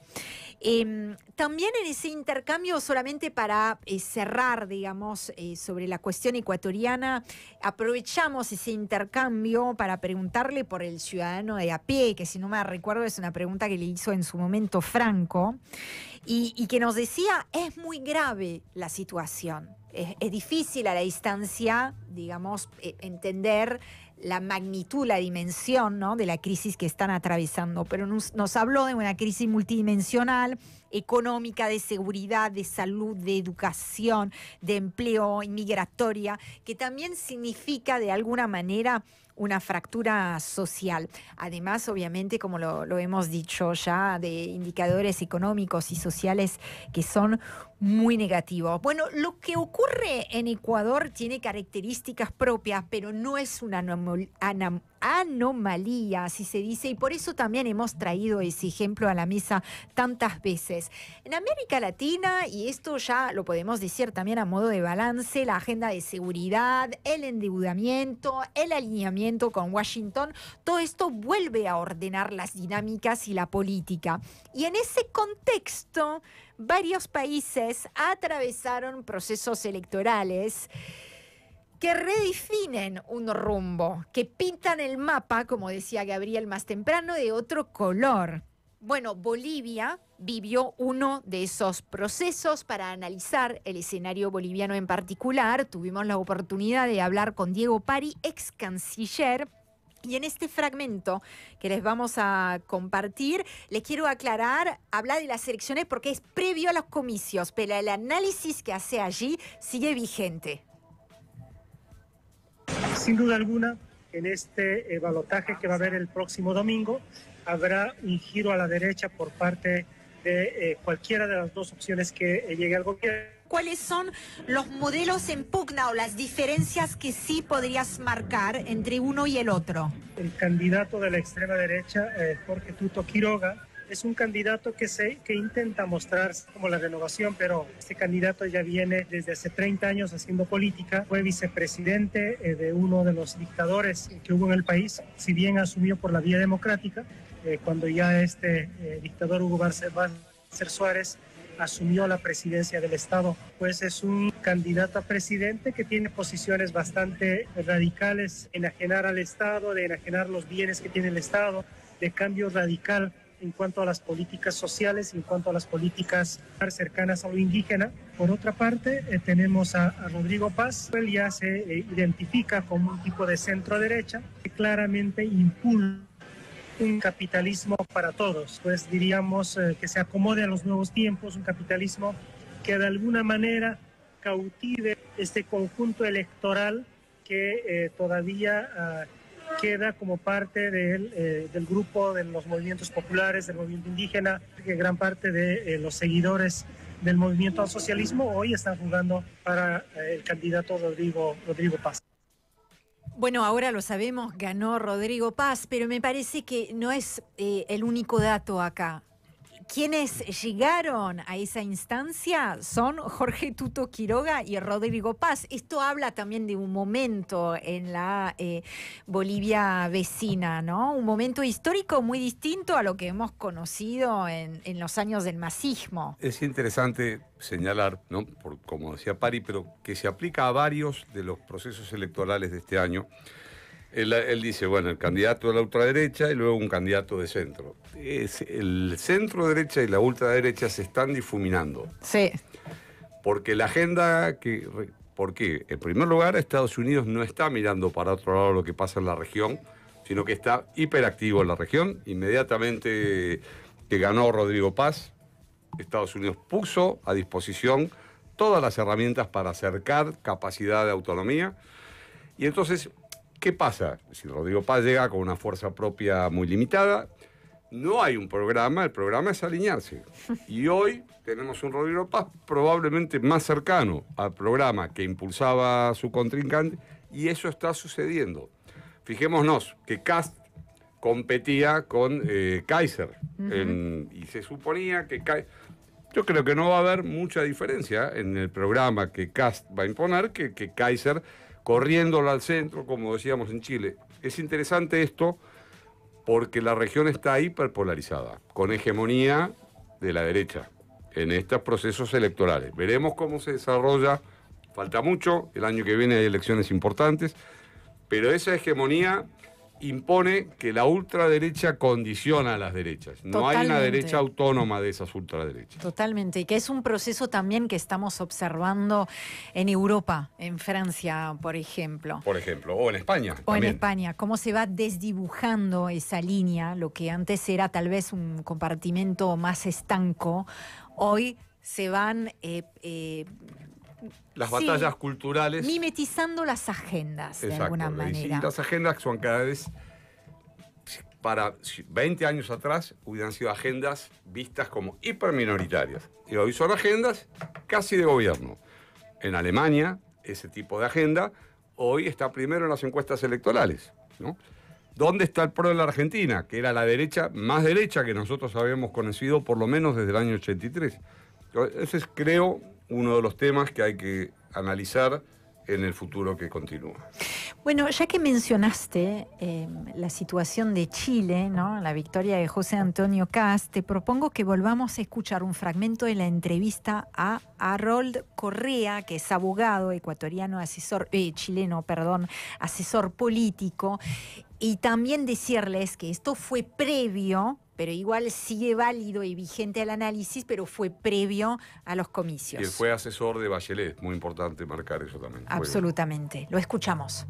S6: También en ese intercambio, solamente para cerrar, digamos, sobre la cuestión ecuatoriana, aprovechamos ese intercambio para preguntarle por el ciudadano de a pie, que si no me recuerdo es una pregunta que le hizo en su momento Franco, y que nos decía, es muy grave la situación, es difícil a la distancia, digamos, entender la magnitud, la dimensión, ¿no?, de la crisis que están atravesando, pero nos habló de una crisis multidimensional, económica, de seguridad, de salud, de educación, de empleo, migratoria, que también significa de alguna manera una fractura social. Además, obviamente, como lo hemos dicho ya, de indicadores económicos y sociales que son muy negativos. Bueno, lo que ocurre en Ecuador tiene características propias, pero no es una anomalía, así se dice, y por eso también hemos traído ese ejemplo a la mesa tantas veces. En América Latina, y esto ya lo podemos decir también a modo de balance, la agenda de seguridad, el endeudamiento, el alineamiento con Washington, todo esto vuelve a ordenar las dinámicas y la política. Y en ese contexto, varios países atravesaron procesos electorales que redefinen un rumbo, que pintan el mapa, como decía Gabriel más temprano, de otro color. Bueno, Bolivia vivió uno de esos procesos. Para analizar el escenario boliviano en particular, tuvimos la oportunidad de hablar con Diego Pari, ex canciller. Y en este fragmento que les vamos a compartir, les quiero aclarar, habla de las elecciones porque es previo a los comicios, pero el análisis que hace allí sigue vigente.
S11: Sin duda alguna, en este balotaje que va a haber el próximo domingo, habrá un giro a la derecha por parte de cualquiera de las dos opciones que llegue al gobierno.
S6: ¿Cuáles son los modelos en pugna o las diferencias que sí podrías marcar entre uno y el otro?
S11: El candidato de la extrema derecha, Jorge Tuto Quiroga, es un candidato que intenta mostrarse como la renovación, pero este candidato ya viene desde hace 30 años haciendo política. Fue vicepresidente de uno de los dictadores que hubo en el país, si bien asumió por la vía democrática, cuando ya este dictador Hugo Banzer Suárez asumió la presidencia del Estado, pues es un candidato a presidente que tiene posiciones bastante radicales, enajenar al Estado, de enajenar los bienes que tiene el Estado, de cambio radical en cuanto a las políticas sociales, en cuanto a las políticas cercanas a lo indígena. Por otra parte, tenemos a Rodrigo Paz. Él ya se identifica como un tipo de centro derecha que claramente impulsa un capitalismo para todos, pues diríamos que se acomode a los nuevos tiempos, un capitalismo que de alguna manera cautive este conjunto electoral que todavía queda como parte del grupo de los movimientos populares, del movimiento indígena, que gran parte de los seguidores del movimiento al socialismo hoy están jugando para el candidato Rodrigo Paz.
S6: Bueno, ahora lo sabemos, ganó Rodrigo Paz, pero me parece que no es el único dato acá. Quienes llegaron a esa instancia son Jorge Tuto Quiroga y Rodrigo Paz. Esto habla también de un momento en la Bolivia vecina, ¿no? Un momento histórico muy distinto a lo que hemos conocido en los años del masismo.
S7: Es interesante señalar, ¿no?, como decía Pari, pero que se aplica a varios de los procesos electorales de este año. Él dice, bueno, el candidato de la ultraderecha y luego un candidato de centro. El centro derecha y la ultraderecha se están difuminando.
S6: Sí.
S7: Porque la agenda porque en primer lugar Estados Unidos no está mirando para otro lado lo que pasa en la región, sino que está hiperactivo en la región. Inmediatamente que ganó Rodrigo Paz, Estados Unidos puso a disposición todas las herramientas para acercar capacidad de autonomía. Y entonces, ¿qué pasa? Si Rodrigo Paz llega con una fuerza propia muy limitada, no hay un programa, el programa es alinearse. Y hoy tenemos un Rodrigo Paz probablemente más cercano al programa que impulsaba su contrincante, y eso está sucediendo. Fijémonos que Kast competía con Kaiser y se suponía que yo creo que no va a haber mucha diferencia en el programa que Kast va a imponer que Kaiser corriéndolo al centro, como decíamos en Chile. Es interesante esto porque la región está hiperpolarizada, con hegemonía de la derecha en estos procesos electorales. Veremos cómo se desarrolla, falta mucho, el año que viene hay elecciones importantes, pero esa hegemonía impone que la ultraderecha condiciona a las derechas. No hay una derecha autónoma de esas ultraderechas.
S6: Totalmente, y que es un proceso también que estamos observando en Europa, en Francia, por ejemplo.
S7: Por ejemplo, o en España.
S6: O
S7: también.
S6: en España, cómo se va desdibujando esa línea, lo que antes era tal vez un compartimento más estanco, hoy se van...
S7: las batallas culturales.
S6: Mimetizando las agendas, de alguna manera.
S7: Y las agendas son cada vez, para 20 años atrás, hubieran sido agendas vistas como hiperminoritarias. Y hoy son agendas casi de gobierno. En Alemania, ese tipo de agenda, hoy está primero en las encuestas electorales, ¿no? ¿Dónde está el PRO en la Argentina? Que era la derecha más derecha que nosotros habíamos conocido por lo menos desde el año 83. Ese es, creo, uno de los temas que hay que analizar en el futuro que continúa.
S6: Bueno, ya que mencionaste la situación de Chile, ¿no? La victoria de José Antonio Kast, te propongo que volvamos a escuchar un fragmento de la entrevista a Harold Correa, que es abogado ecuatoriano, chileno, asesor político, y también decirles que esto fue previo, pero igual sigue válido y vigente el análisis, pero fue previo a los comicios.
S7: Y él fue asesor de Bachelet, muy importante marcar eso también.
S6: Absolutamente, lo escuchamos.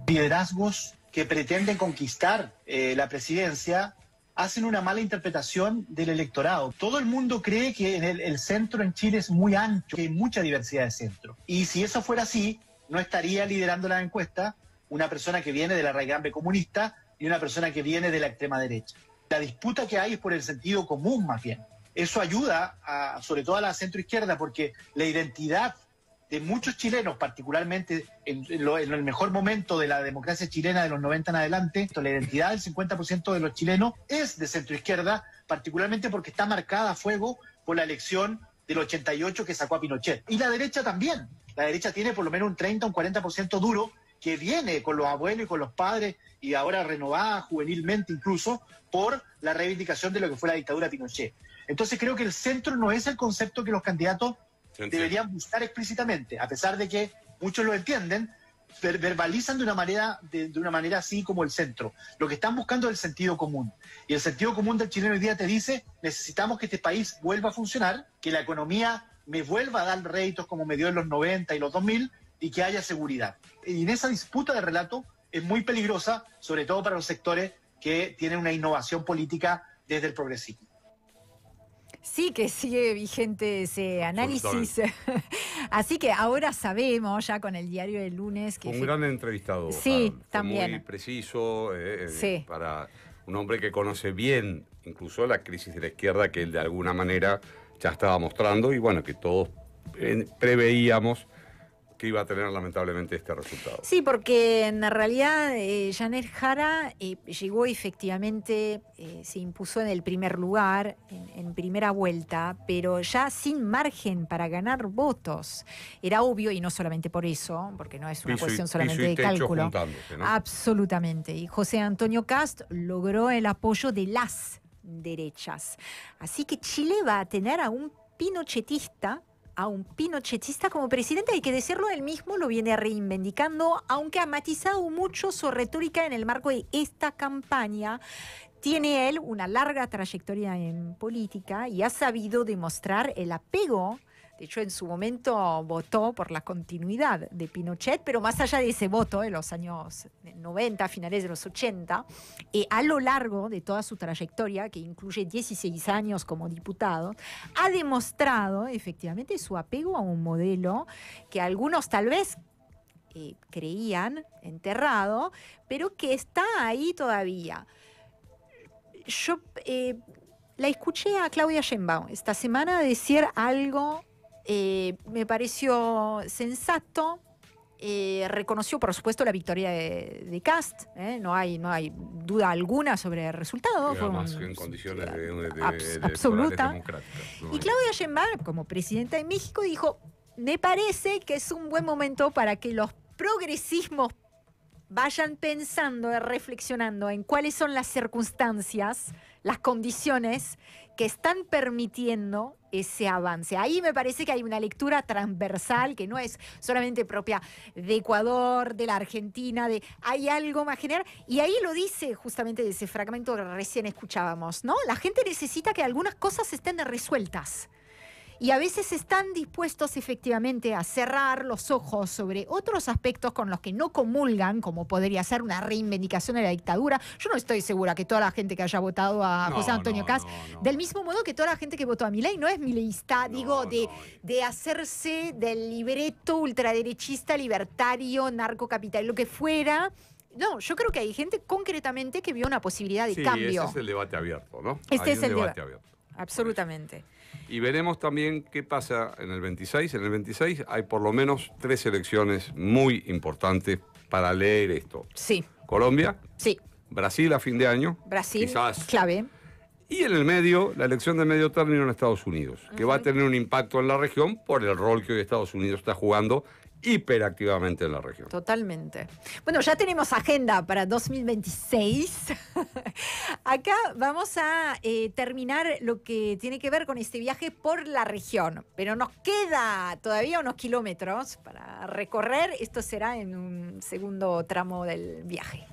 S12: Liderazgos que pretenden conquistar la presidencia hacen una mala interpretación del electorado. Todo el mundo cree que el centro en Chile es muy ancho, que hay mucha diversidad de centro. Y si eso fuera así, no estaría liderando la encuesta una persona que viene de la raigambre comunista y una persona que viene de la extrema derecha. La disputa que hay es por el sentido común, más bien. Eso ayuda, sobre todo a la centroizquierda, porque la identidad de muchos chilenos, particularmente en el mejor momento de la democracia chilena de los 90 en adelante, la identidad del 50% de los chilenos es de centroizquierda, particularmente porque está marcada a fuego por la elección del 88 que sacó a Pinochet. Y la derecha también. La derecha tiene por lo menos un 30, un 40% duro, que viene con los abuelos y con los padres y ahora renovada juvenilmente incluso por la reivindicación de lo que fue la dictadura de Pinochet. Entonces creo que el centro no es el concepto que los candidatos deberían buscar explícitamente, a pesar de que muchos lo entienden, verbalizan de una manera así como el centro. Lo que están buscando es el sentido común. Y el sentido común del chileno hoy día te dice, necesitamos que este país vuelva a funcionar, que la economía me vuelva a dar réditos como me dio en los 90 y los 2000, y que haya seguridad. Y en esa disputa de relato es muy peligrosa, sobre todo para los sectores que tienen una innovación política desde el progresismo.
S6: Sí, que sigue vigente ese análisis. Así que ahora sabemos, ya con el diario del lunes... que
S7: un gran entrevistado.
S6: Sí,
S7: Fue
S6: también.
S7: muy preciso,
S6: sí.
S7: Para un hombre que conoce bien incluso la crisis de la izquierda que él de alguna manera ya estaba mostrando y bueno, que todos preveíamos que iba a tener lamentablemente este resultado.
S6: Sí, porque en realidad Janet Jara llegó efectivamente, se impuso en el primer lugar, en primera vuelta, pero ya sin margen para ganar votos. Era obvio, y no solamente por eso, porque no es una cuestión solamente de cálculo. ¿No? Absolutamente. Y José Antonio Kast logró el apoyo de las derechas. Así que Chile va a tener a un pinochetista como presidente, hay que decirlo, él mismo lo viene reivindicando, aunque ha matizado mucho su retórica en el marco de esta campaña. Tiene él una larga trayectoria en política y ha sabido demostrar el apego. De hecho, en su momento votó por la continuidad de Pinochet, pero más allá de ese voto en los años 90, finales de los 80, a lo largo de toda su trayectoria, que incluye 16 años como diputado, ha demostrado efectivamente su apego a un modelo que algunos tal vez creían enterrado, pero que está ahí todavía. Yo la escuché a Claudia Sheinbaum esta semana decir algo. Me pareció sensato, reconoció, por supuesto, la victoria de Kast. No hay duda alguna sobre el resultado.
S7: Y además en condiciones
S6: absoluta.
S7: democráticas.
S6: Y Claudia Sheinbaum, como presidenta de México, dijo: me parece que es un buen momento para que los progresismos vayan pensando y reflexionando en cuáles son las circunstancias, las condiciones que están permitiendo ese avance. Ahí me parece que hay una lectura transversal que no es solamente propia de Ecuador, de la Argentina, hay algo más general. Y ahí lo dice justamente de ese fragmento que recién escuchábamos, ¿no? La gente necesita que algunas cosas estén resueltas. Y a veces están dispuestos efectivamente a cerrar los ojos sobre otros aspectos con los que no comulgan, como podría ser una reivindicación de la dictadura. Yo no estoy segura que toda la gente que haya votado a José Antonio Kast, del mismo modo que toda la gente que votó a Milei, no es mileísta, de hacerse del libreto ultraderechista, libertario, narcocapital, lo que fuera. No, yo creo que hay gente concretamente que vio una posibilidad de cambio.
S7: Ese es el debate abierto, ¿no?
S6: Este es el
S7: debate abierto.
S6: Absolutamente.
S7: Y veremos también qué pasa en el 26. En el 26 hay por lo menos 3 elecciones muy importantes para leer esto.
S6: Sí.
S7: Colombia.
S6: Sí.
S7: Brasil a fin de año.
S6: Brasil,
S7: quizás.
S6: clave.
S7: Y en el medio, la elección de medio término en Estados Unidos, que va a tener un impacto en la región por el rol que hoy Estados Unidos está jugando hiperactivamente en la región.
S6: Totalmente. Bueno, ya tenemos agenda para 2026. Acá vamos a terminar lo que tiene que ver con este viaje por la región, pero nos queda todavía unos kilómetros para recorrer. Esto será en un segundo tramo del viaje.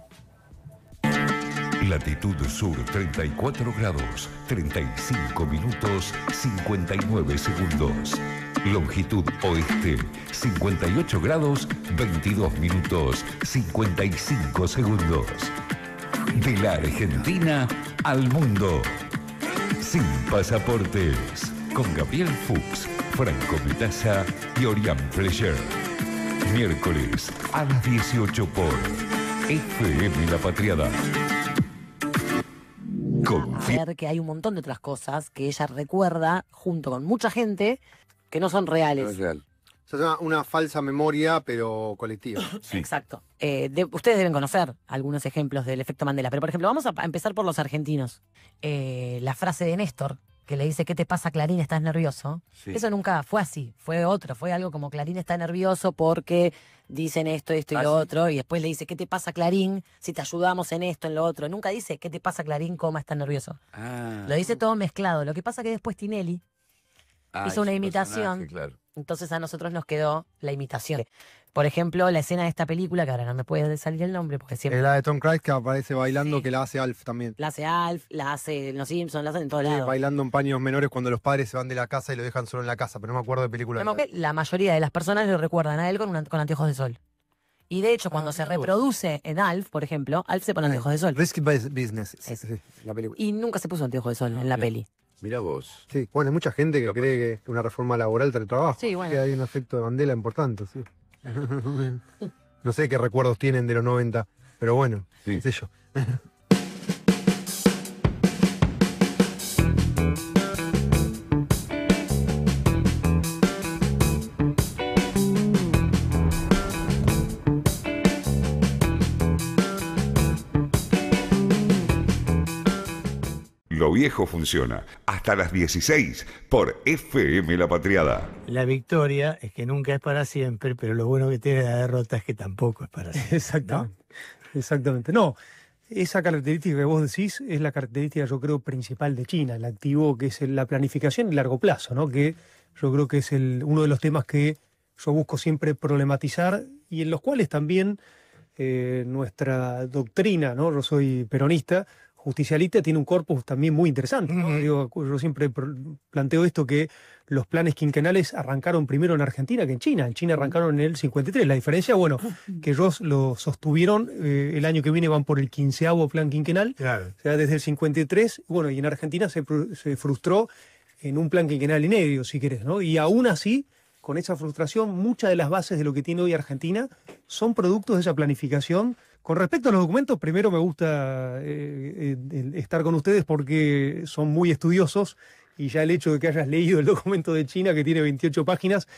S2: Latitud sur 34 grados, 35 minutos, 59 segundos. Longitud oeste 58 grados, 22 minutos, 55 segundos. De la Argentina al mundo. Sin pasaportes. Con Gabriel Fuchs, Franco Metaza y Orián Fleischer. Miércoles a las 18 por FM La Patriada.
S8: Ver que hay un montón de otras cosas que ella recuerda junto con mucha gente que no son reales.
S13: No es real. O sea, es una falsa memoria, pero colectiva.
S8: Sí. Exacto. Ustedes deben conocer algunos ejemplos del efecto Mandela, pero por ejemplo, vamos a empezar por los argentinos. La frase de Néstor, que le dice: ¿qué te pasa, Clarín? ¿Estás nervioso? Sí. Eso nunca fue así, fue otro, fue algo como: Clarín está nervioso porque dicen esto y lo otro, y después le dice: ¿qué te pasa, Clarín? Si te ayudamos en esto, en lo otro. Nunca dice: ¿qué te pasa, Clarín? ¿Cómo estás nervioso? Lo dice todo mezclado. Lo que pasa que después Tinelli hizo una imitación, claro. Entonces a nosotros nos quedó la imitación. Por ejemplo, la escena de esta película, que ahora no me puede salir el nombre porque siempre...
S13: Es la de Tom Cruise, que aparece bailando, que la hace Alf también.
S8: La hace Alf, la hace en Los Simpsons, la hace en todos lados.
S13: Bailando en paños menores cuando los padres se van de la casa y lo dejan solo en la casa, pero no me acuerdo de película.
S8: La mayoría de las personas lo recuerdan a él con anteojos de sol. Y de hecho, cuando se reproduce en Alf, por ejemplo, Alf se pone anteojos de sol.
S13: Risky Business, sí, la película.
S8: Y nunca se puso anteojos de sol en la peli.
S14: Mirá vos.
S13: Sí, bueno, hay mucha gente que cree que una reforma laboral trae trabajo.
S8: Sí, bueno.
S13: Que hay un efecto de Mandela importante, sí. No sé qué recuerdos tienen de los 90, pero bueno, qué sé yo.
S2: Lo viejo funciona. Hasta las 16 por FM La Patriada.
S15: La victoria es que nunca es para siempre, pero lo bueno que tiene la derrota es que tampoco es para siempre.
S16: Exactamente. ¿No? Exactamente. No, esa característica que vos decís es la característica, yo creo, principal de China, el activo que es la planificación a largo plazo, ¿no? Que yo creo que es uno de los temas que yo busco siempre problematizar y en los cuales también nuestra doctrina, ¿no? Yo soy peronista, justicialista, tiene un corpus también muy interesante, ¿no? Yo siempre planteo esto, que los planes quinquenales arrancaron primero en Argentina que en China. En China arrancaron en el 53. La diferencia, bueno, que ellos lo sostuvieron, el año que viene van por el 15º plan quinquenal, claro. O sea, desde el 53, bueno, y en Argentina se frustró en un plan quinquenal inédito, si querés, ¿no? Y aún así, con esa frustración, muchas de las bases de lo que tiene hoy Argentina son productos de esa planificación. Con respecto a los documentos, primero me gusta estar con ustedes porque son muy estudiosos y ya el hecho de que hayas leído el documento de China, que tiene 28 páginas,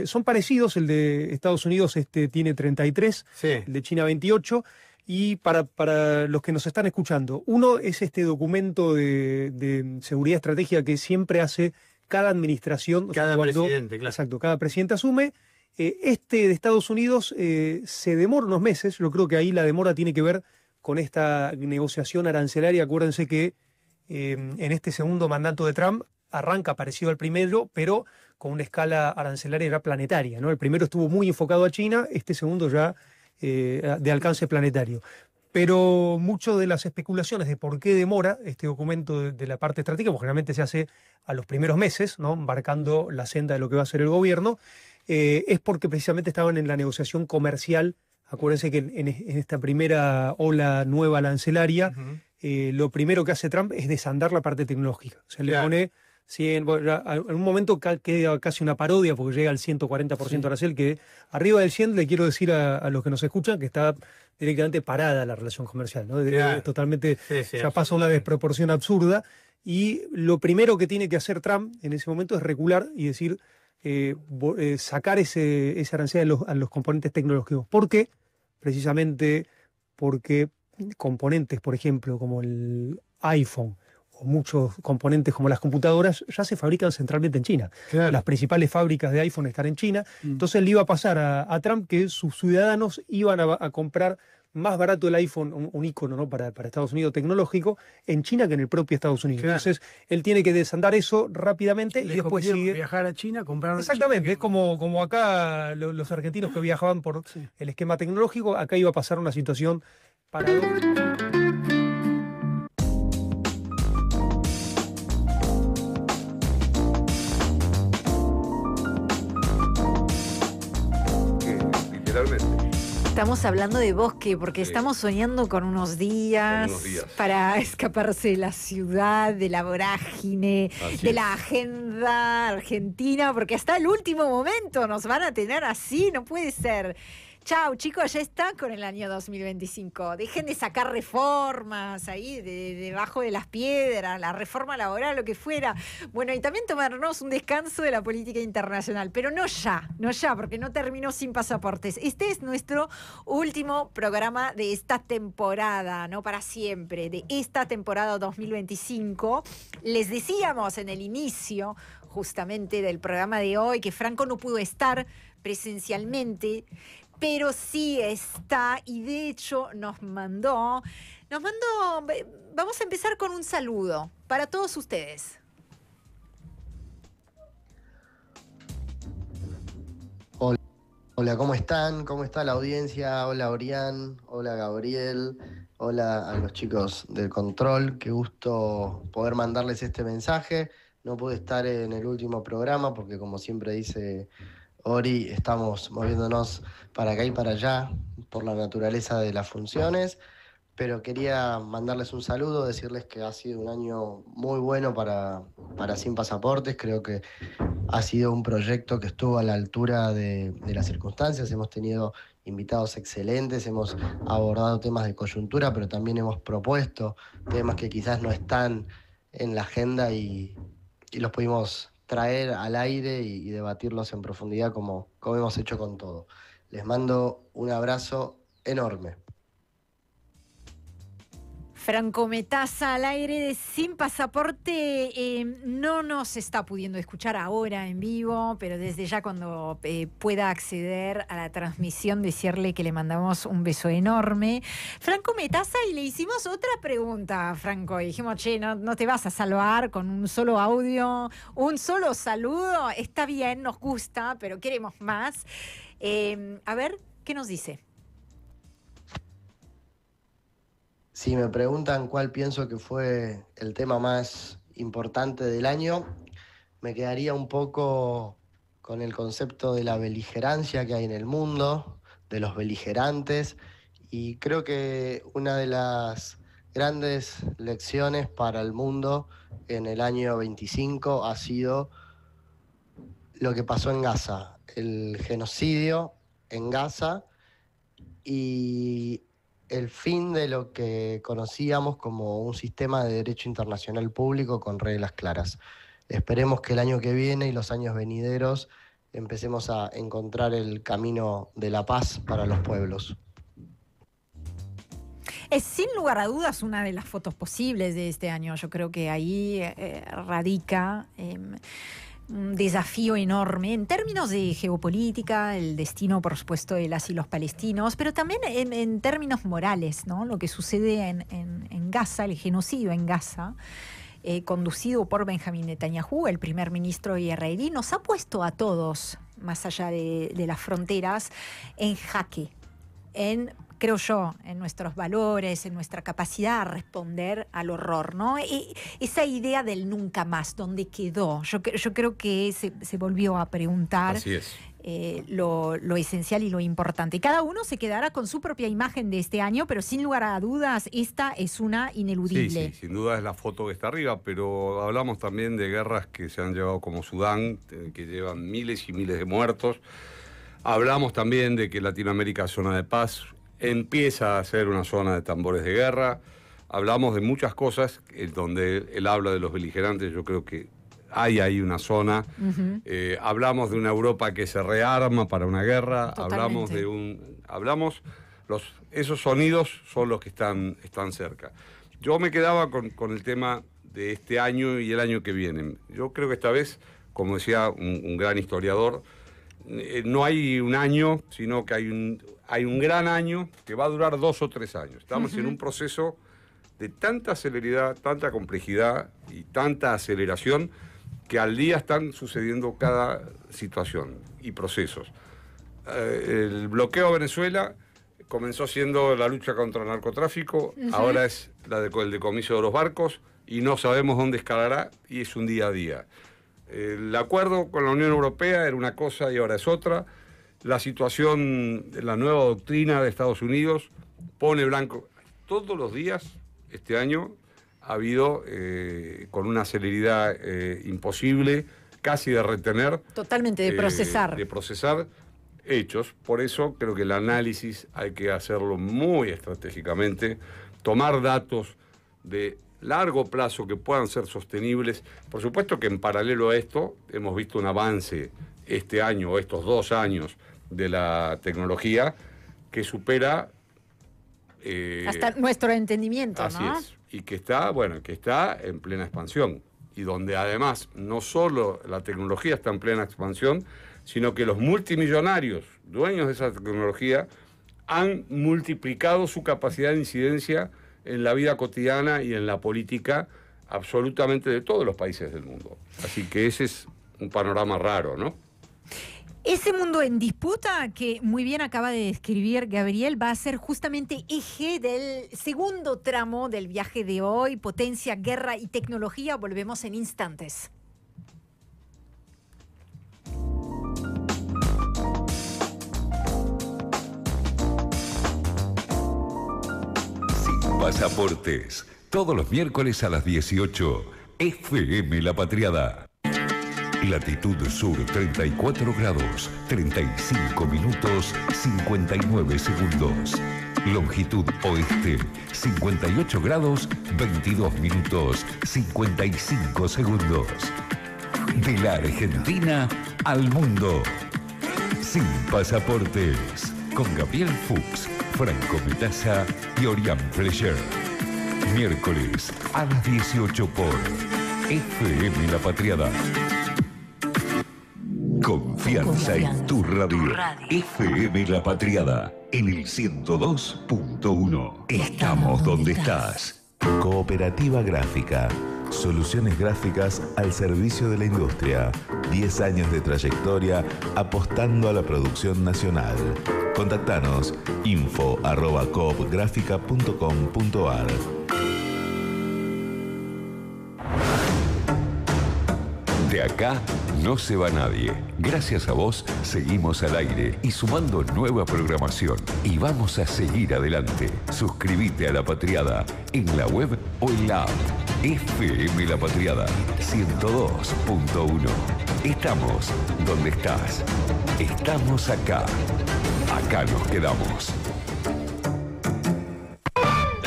S16: son parecidos, el de Estados Unidos tiene 33, el de China 28, y para los que nos están escuchando, uno es este documento de seguridad estratégica que siempre hace cada administración.
S15: Cada presidente, claro.
S16: Exacto, cada presidente asume. Este de Estados Unidos se demora unos meses, yo creo que ahí la demora tiene que ver con esta negociación arancelaria. Acuérdense que en este segundo mandato de Trump arranca parecido al primero, pero con una escala arancelaria ya planetaria, ¿no? El primero estuvo muy enfocado a China, este segundo ya de alcance planetario. Pero mucho de las especulaciones de por qué demora este documento de la parte estratégica, porque generalmente se hace a los primeros meses, ¿no? Marcando la senda de lo que va a ser el gobierno, es porque precisamente estaban en la negociación comercial. Acuérdense que en esta primera ola nueva arancelaria, lo primero que hace Trump es desandar la parte tecnológica. O sea, le pone 100, en un momento queda casi una parodia porque llega al 140% arancel, que arriba del 100 le quiero decir a los que nos escuchan que está directamente parada la relación comercial, ¿no? Totalmente, ya pasa una desproporción absurda, y lo primero que tiene que hacer Trump en ese momento es recular y decir, sacar ese arancel a los componentes tecnológicos. ¿Por qué? Precisamente porque componentes, por ejemplo, como el iPhone, o muchos componentes como las computadoras, ya se fabrican centralmente en China. Claro. Las principales fábricas de iPhone están en China. Entonces le iba a pasar a Trump que sus ciudadanos iban a comprar más barato el iPhone, un icono, ¿no? para Estados Unidos tecnológico, en China que en el propio Estados Unidos. Claro. Entonces él tiene que desandar eso rápidamente y después sigue.
S14: Viajar a China, comprar.
S16: Exactamente, es como acá los argentinos que viajaban por el esquema tecnológico, acá iba a pasar una situación paradójica.
S6: Estamos hablando de bosque porque estamos soñando con unos días para escaparse de la ciudad, de la vorágine, de la agenda argentina, porque hasta el último momento nos van a tener así, no puede ser. Chau, chicos, ya está con el año 2025. Dejen de sacar reformas ahí debajo de las piedras, la reforma laboral, lo que fuera. Bueno, y también tomarnos un descanso de la política internacional, pero no ya, porque no terminó sin pasaportes. Este es nuestro último programa de esta temporada, no para siempre, de esta temporada 2025. Les decíamos en el inicio, justamente del programa de hoy, que Franco no pudo estar presencialmente, pero sí está, y de hecho nos mandó, vamos a empezar con un saludo para todos ustedes.
S17: Hola, ¿cómo están? ¿Cómo está la audiencia? Hola, Orián, hola, Gabriel, hola a los chicos del control, qué gusto poder mandarles este mensaje. No pude estar en el último programa porque, como siempre dice Ori, estamos moviéndonos para acá y para allá por la naturaleza de las funciones, pero quería mandarles un saludo, decirles que ha sido un año muy bueno para Sin Pasaportes. Creo que ha sido un proyecto que estuvo a la altura de las circunstancias. Hemos tenido invitados excelentes, hemos abordado temas de coyuntura, pero también hemos propuesto temas que quizás no están en la agenda y los pudimos traer al aire y debatirlos en profundidad como hemos hecho con todo. Les mando un abrazo enorme.
S6: Franco Metaza al aire de Sin Pasaporte. No nos está pudiendo escuchar ahora en vivo, pero desde ya cuando pueda acceder a la transmisión, decirle que le mandamos un beso enorme. Franco Metaza, y le hicimos otra pregunta, Franco. Y dijimos, che, no te vas a salvar con un solo audio, un solo saludo. Está bien, nos gusta, pero queremos más. A ver, ¿qué nos dice?
S17: Si me preguntan cuál pienso que fue el tema más importante del año, me quedaría un poco con el concepto de la beligerancia que hay en el mundo, de los beligerantes, y creo que una de las grandes lecciones para el mundo en el año 25 ha sido lo que pasó en Gaza, el genocidio en Gaza, y el fin de lo que conocíamos como un sistema de derecho internacional público con reglas claras. Esperemos que el año que viene y los años venideros empecemos a encontrar el camino de la paz para los pueblos.
S6: Es sin lugar a dudas una de las fotos posibles de este año. Yo creo que ahí radica un desafío enorme en términos de geopolítica, el destino, por supuesto, de las y los palestinos, pero también en términos morales, ¿no? Lo que sucede en Gaza, el genocidio en Gaza, conducido por Benjamín Netanyahu, el primer ministro israelí, nos ha puesto a todos, más allá de las fronteras, en jaque, creo yo, en nuestros valores, en nuestra capacidad de responder al horror, ¿no? Esa idea del nunca más, ¿dónde quedó? Yo creo que se volvió a preguntar.
S7: Así es.
S6: Lo esencial y lo importante. Cada uno se quedará con su propia imagen de este año, pero sin lugar a dudas, esta es una ineludible.
S7: Sí, sin duda es la foto que está arriba, pero hablamos también de guerras que se han llevado como Sudán, que llevan miles y miles de muertos. Hablamos también de que Latinoamérica es zona de paz, empieza a ser una zona de tambores de guerra. Hablamos de muchas cosas, donde él habla de los beligerantes, yo creo que hay ahí una zona. Hablamos de una Europa que se rearma para una guerra.
S6: Totalmente.
S7: Esos sonidos son los que están cerca. Yo me quedaba con el tema de este año y el año que viene. Yo creo que esta vez, como decía un gran historiador, no hay un año, sino que hay un gran año que va a durar 2 o 3 años. Estamos en un proceso de tanta celeridad, tanta complejidad y tanta aceleración que al día están sucediendo cada situación y procesos. El bloqueo a Venezuela comenzó siendo la lucha contra el narcotráfico, ahora es el decomiso de los barcos y no sabemos dónde escalará y es un día a día. El acuerdo con la Unión Europea era una cosa y ahora es otra. La situación de la nueva doctrina de Estados Unidos pone blanco. Todos los días este año ha habido, con una celeridad imposible, casi de retener.
S6: Totalmente, de procesar.
S7: De procesar hechos. Por eso creo que el análisis hay que hacerlo muy estratégicamente, tomar datos de largo plazo que puedan ser sostenibles. Por supuesto que en paralelo a esto hemos visto un avance este año o estos 2 años de la tecnología que supera
S6: hasta nuestro entendimiento,
S7: así
S6: ¿no?
S7: es, y que está en plena expansión y donde además no solo la tecnología está en plena expansión, sino que los multimillonarios dueños de esa tecnología han multiplicado su capacidad de incidencia en la vida cotidiana y en la política absolutamente de todos los países del mundo. Así que ese es un panorama raro, ¿no?
S6: Ese mundo en disputa que muy bien acaba de describir Gabriel va a ser justamente eje del segundo tramo del viaje de hoy, potencia, guerra y tecnología. Volvemos en instantes.
S2: Pasaportes, todos los miércoles a las 18, FM La Patriada. Latitud sur 34 grados, 35 minutos, 59 segundos. Longitud oeste 58 grados, 22 minutos, 55 segundos. De la Argentina al mundo. Sin pasaportes. Con Gabriel Fuchs, Franco Metaza y Orián Fleischer. Miércoles a las 18 por FM La Patriada. Confianza en tu radio. FM La Patriada. En el 102.1. Estamos donde estás.
S14: Cooperativa Gráfica. Soluciones gráficas al servicio de la industria. 10 años de trayectoria apostando a la producción nacional. Contactanos info@coopgrafica.com.ar.
S2: De acá no se va nadie. Gracias a vos seguimos al aire y sumando nueva programación. Y vamos a seguir adelante. Suscríbete a La Patriada en la web o en la app. FM La Patriada 102.1. Estamos donde estás. Estamos acá. Acá nos quedamos.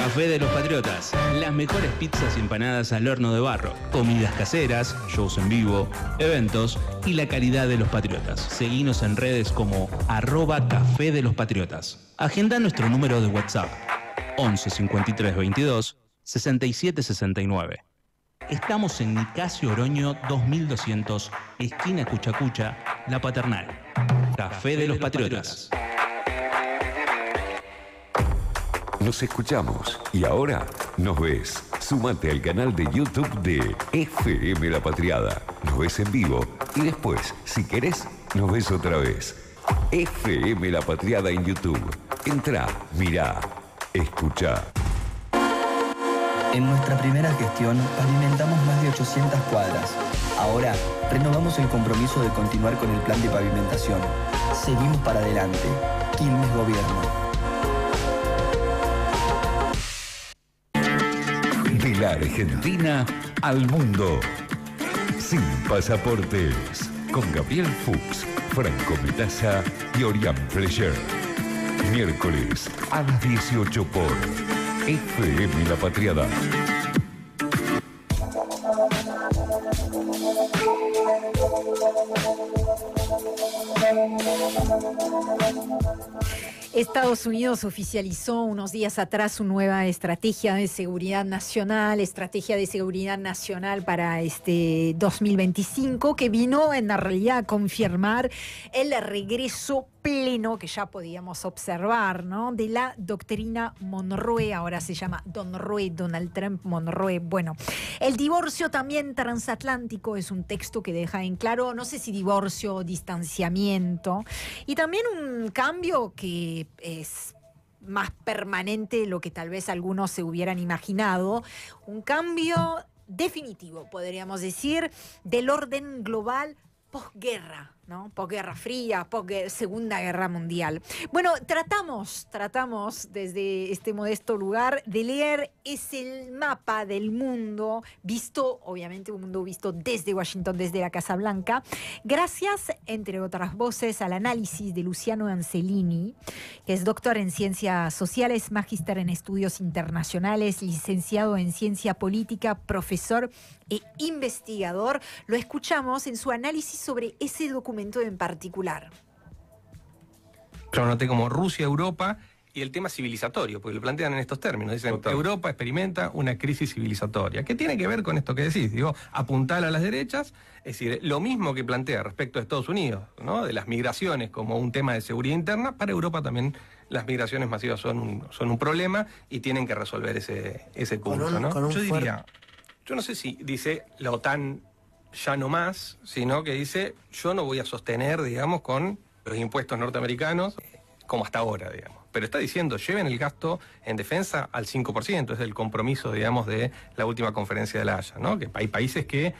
S18: Café de los Patriotas. Las mejores pizzas y empanadas al horno de barro. Comidas caseras, shows en vivo, eventos y la calidad de los patriotas. Seguinos en redes como @Café de los Patriotas. Agenda nuestro número de WhatsApp 11 53 22 67 69. Estamos en Nicasio Oroño 2200, esquina Cuchacucha, La Paternal. Café de los Patriotas.
S2: Nos escuchamos y ahora nos ves. Súmate al canal de YouTube de FM La Patriada. Nos ves en vivo y después, si querés, nos ves otra vez. FM La Patriada en YouTube. Entrá, mirá, escuchá.
S19: En nuestra primera gestión pavimentamos más de 800 cuadras. Ahora renovamos el compromiso de continuar con el plan de pavimentación. Seguimos para adelante. Quilmes Gobierno.
S2: De la Argentina al mundo. Sin pasaportes. Con Gabriel Fuchs, Franco Metaza y Orián Fleischer. Miércoles a las 18 por FM La Patriada.
S6: Estados Unidos oficializó unos días atrás su nueva estrategia de seguridad nacional para este 2025, que vino en la realidad a confirmar el regreso pleno que ya podíamos observar, ¿no?, de la doctrina Monroe. Ahora se llama Donald Trump Monroe. Bueno, el divorcio también transatlántico es un texto que deja en claro, no sé si divorcio o distanciamiento, y también un cambio que es más permanente de lo que tal vez algunos se hubieran imaginado, un cambio definitivo, podríamos decir, del orden global posguerra, ¿no? Posguerra Fría, Segunda Guerra Mundial. Bueno, tratamos desde este modesto lugar de leer ese mapa del mundo visto, obviamente un mundo visto desde Washington, desde la Casa Blanca, gracias, entre otras voces, al análisis de Luciano Ancelini, que es doctor en Ciencias Sociales, magíster en Estudios Internacionales, licenciado en Ciencia Política, profesor e investigador. Lo escuchamos en su análisis sobre ese documento en particular.
S20: Yo lo noté como Rusia, Europa y el tema civilizatorio, porque lo plantean en estos términos. Dicen, Europa experimenta una crisis civilizatoria. ¿Qué tiene que ver con esto que decís? Digo, apuntar a las derechas, es decir, lo mismo que plantea respecto a Estados Unidos, ¿no?, de las migraciones como un tema de seguridad interna, para Europa también las migraciones masivas son un problema y tienen que resolver ese punto, ¿no? Yo diría, yo no sé si dice la OTAN ya no más, sino que dice, yo no voy a sostener, digamos, con los impuestos norteamericanos como hasta ahora, digamos. Pero está diciendo, lleven el gasto en defensa al 5%, es el compromiso, digamos, de la última conferencia de La Haya, ¿no? Que hay países que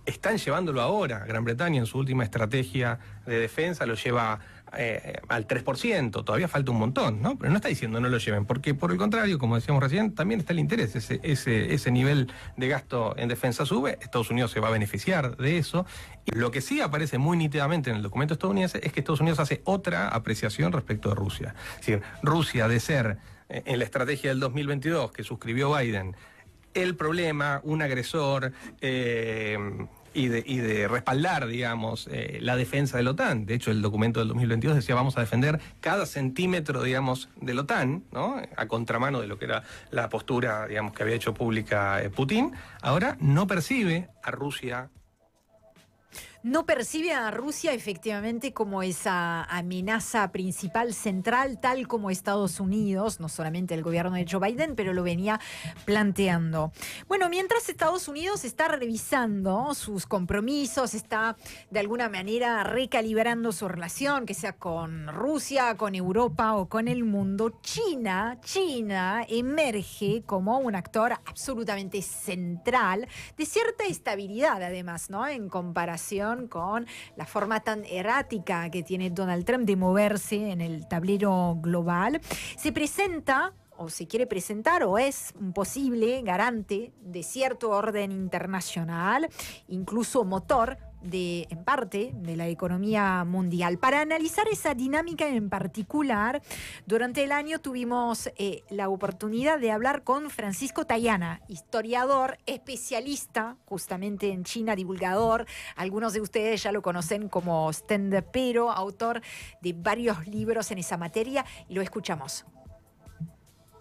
S20: están llevándolo ahora. Gran Bretaña en su última estrategia de defensa lo lleva al 3%, todavía falta un montón, ¿no? Pero no está diciendo no lo lleven, porque por el contrario, como decíamos recién, también está el interés, ese nivel de gasto en defensa sube, Estados Unidos se va a beneficiar de eso, y lo que sí aparece muy nítidamente en el documento estadounidense es que Estados Unidos hace otra apreciación respecto de Rusia. Es decir, Rusia, de ser en la estrategia del 2022 que suscribió Biden, el problema, un agresor, y de respaldar, digamos, la defensa de la OTAN. De hecho, el documento del 2022 decía, vamos a defender cada centímetro, digamos, de la OTAN, ¿no?, a contramano de lo que era la postura, digamos, que había hecho pública Putin. Ahora no percibe a Rusia.
S6: No percibe a Rusia efectivamente como esa amenaza principal, central, tal como Estados Unidos, no solamente el gobierno de Joe Biden, pero lo venía planteando. Bueno, mientras Estados Unidos está revisando sus compromisos, está de alguna manera recalibrando su relación, que sea con Rusia, con Europa o con el mundo, China emerge como un actor absolutamente central, de cierta estabilidad además, ¿no?, en comparación con la forma tan errática que tiene Donald Trump de moverse en el tablero global. Se presenta o se quiere presentar o es un posible garante de cierto orden internacional, incluso motor en parte de la economía mundial. Para analizar esa dinámica en particular, durante el año tuvimos la oportunidad de hablar con Francisco Tayana, historiador, especialista justamente en China, divulgador. Algunos de ustedes ya lo conocen como stand-upero, autor de varios libros en esa materia, y lo escuchamos.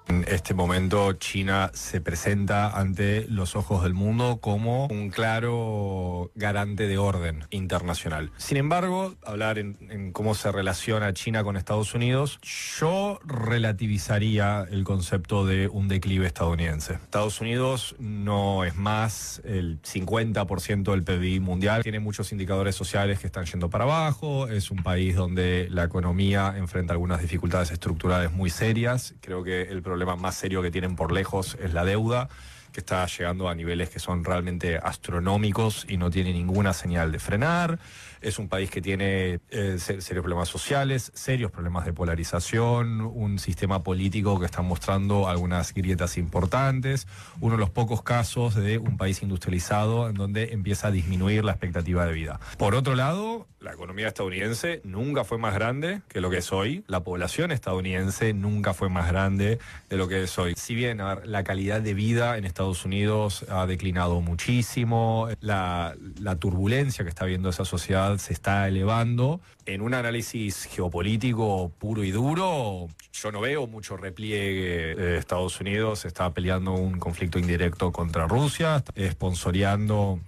S21: En este momento China se presenta ante los ojos del mundo como un claro garante de orden internacional. Sin embargo, hablar en cómo se relaciona China con Estados Unidos, yo relativizaría el concepto de un declive estadounidense. Estados Unidos no es más el 50% del PBI mundial, tiene muchos indicadores sociales que están yendo para abajo, es un país donde la economía enfrenta algunas dificultades estructurales muy serias. Creo que el problema más serio que tienen por lejos es la deuda, que está llegando a niveles que son realmente astronómicos y no tiene ninguna señal de frenar. Es un país que tiene serios problemas sociales, serios problemas de polarización, un sistema político que está mostrando algunas grietas importantes, uno de los pocos casos de un país industrializado en donde empieza a disminuir la expectativa de vida. Por otro lado, la economía estadounidense nunca fue más grande que lo que es hoy. La población estadounidense nunca fue más grande de lo que es hoy. Si bien la calidad de vida en Estados Unidos ha declinado muchísimo, la turbulencia que está viendo esa sociedad se está elevando. En un análisis geopolítico puro y duro, yo no veo mucho repliegue. Estados Unidos está peleando un conflicto indirecto contra Rusia, sponsoreando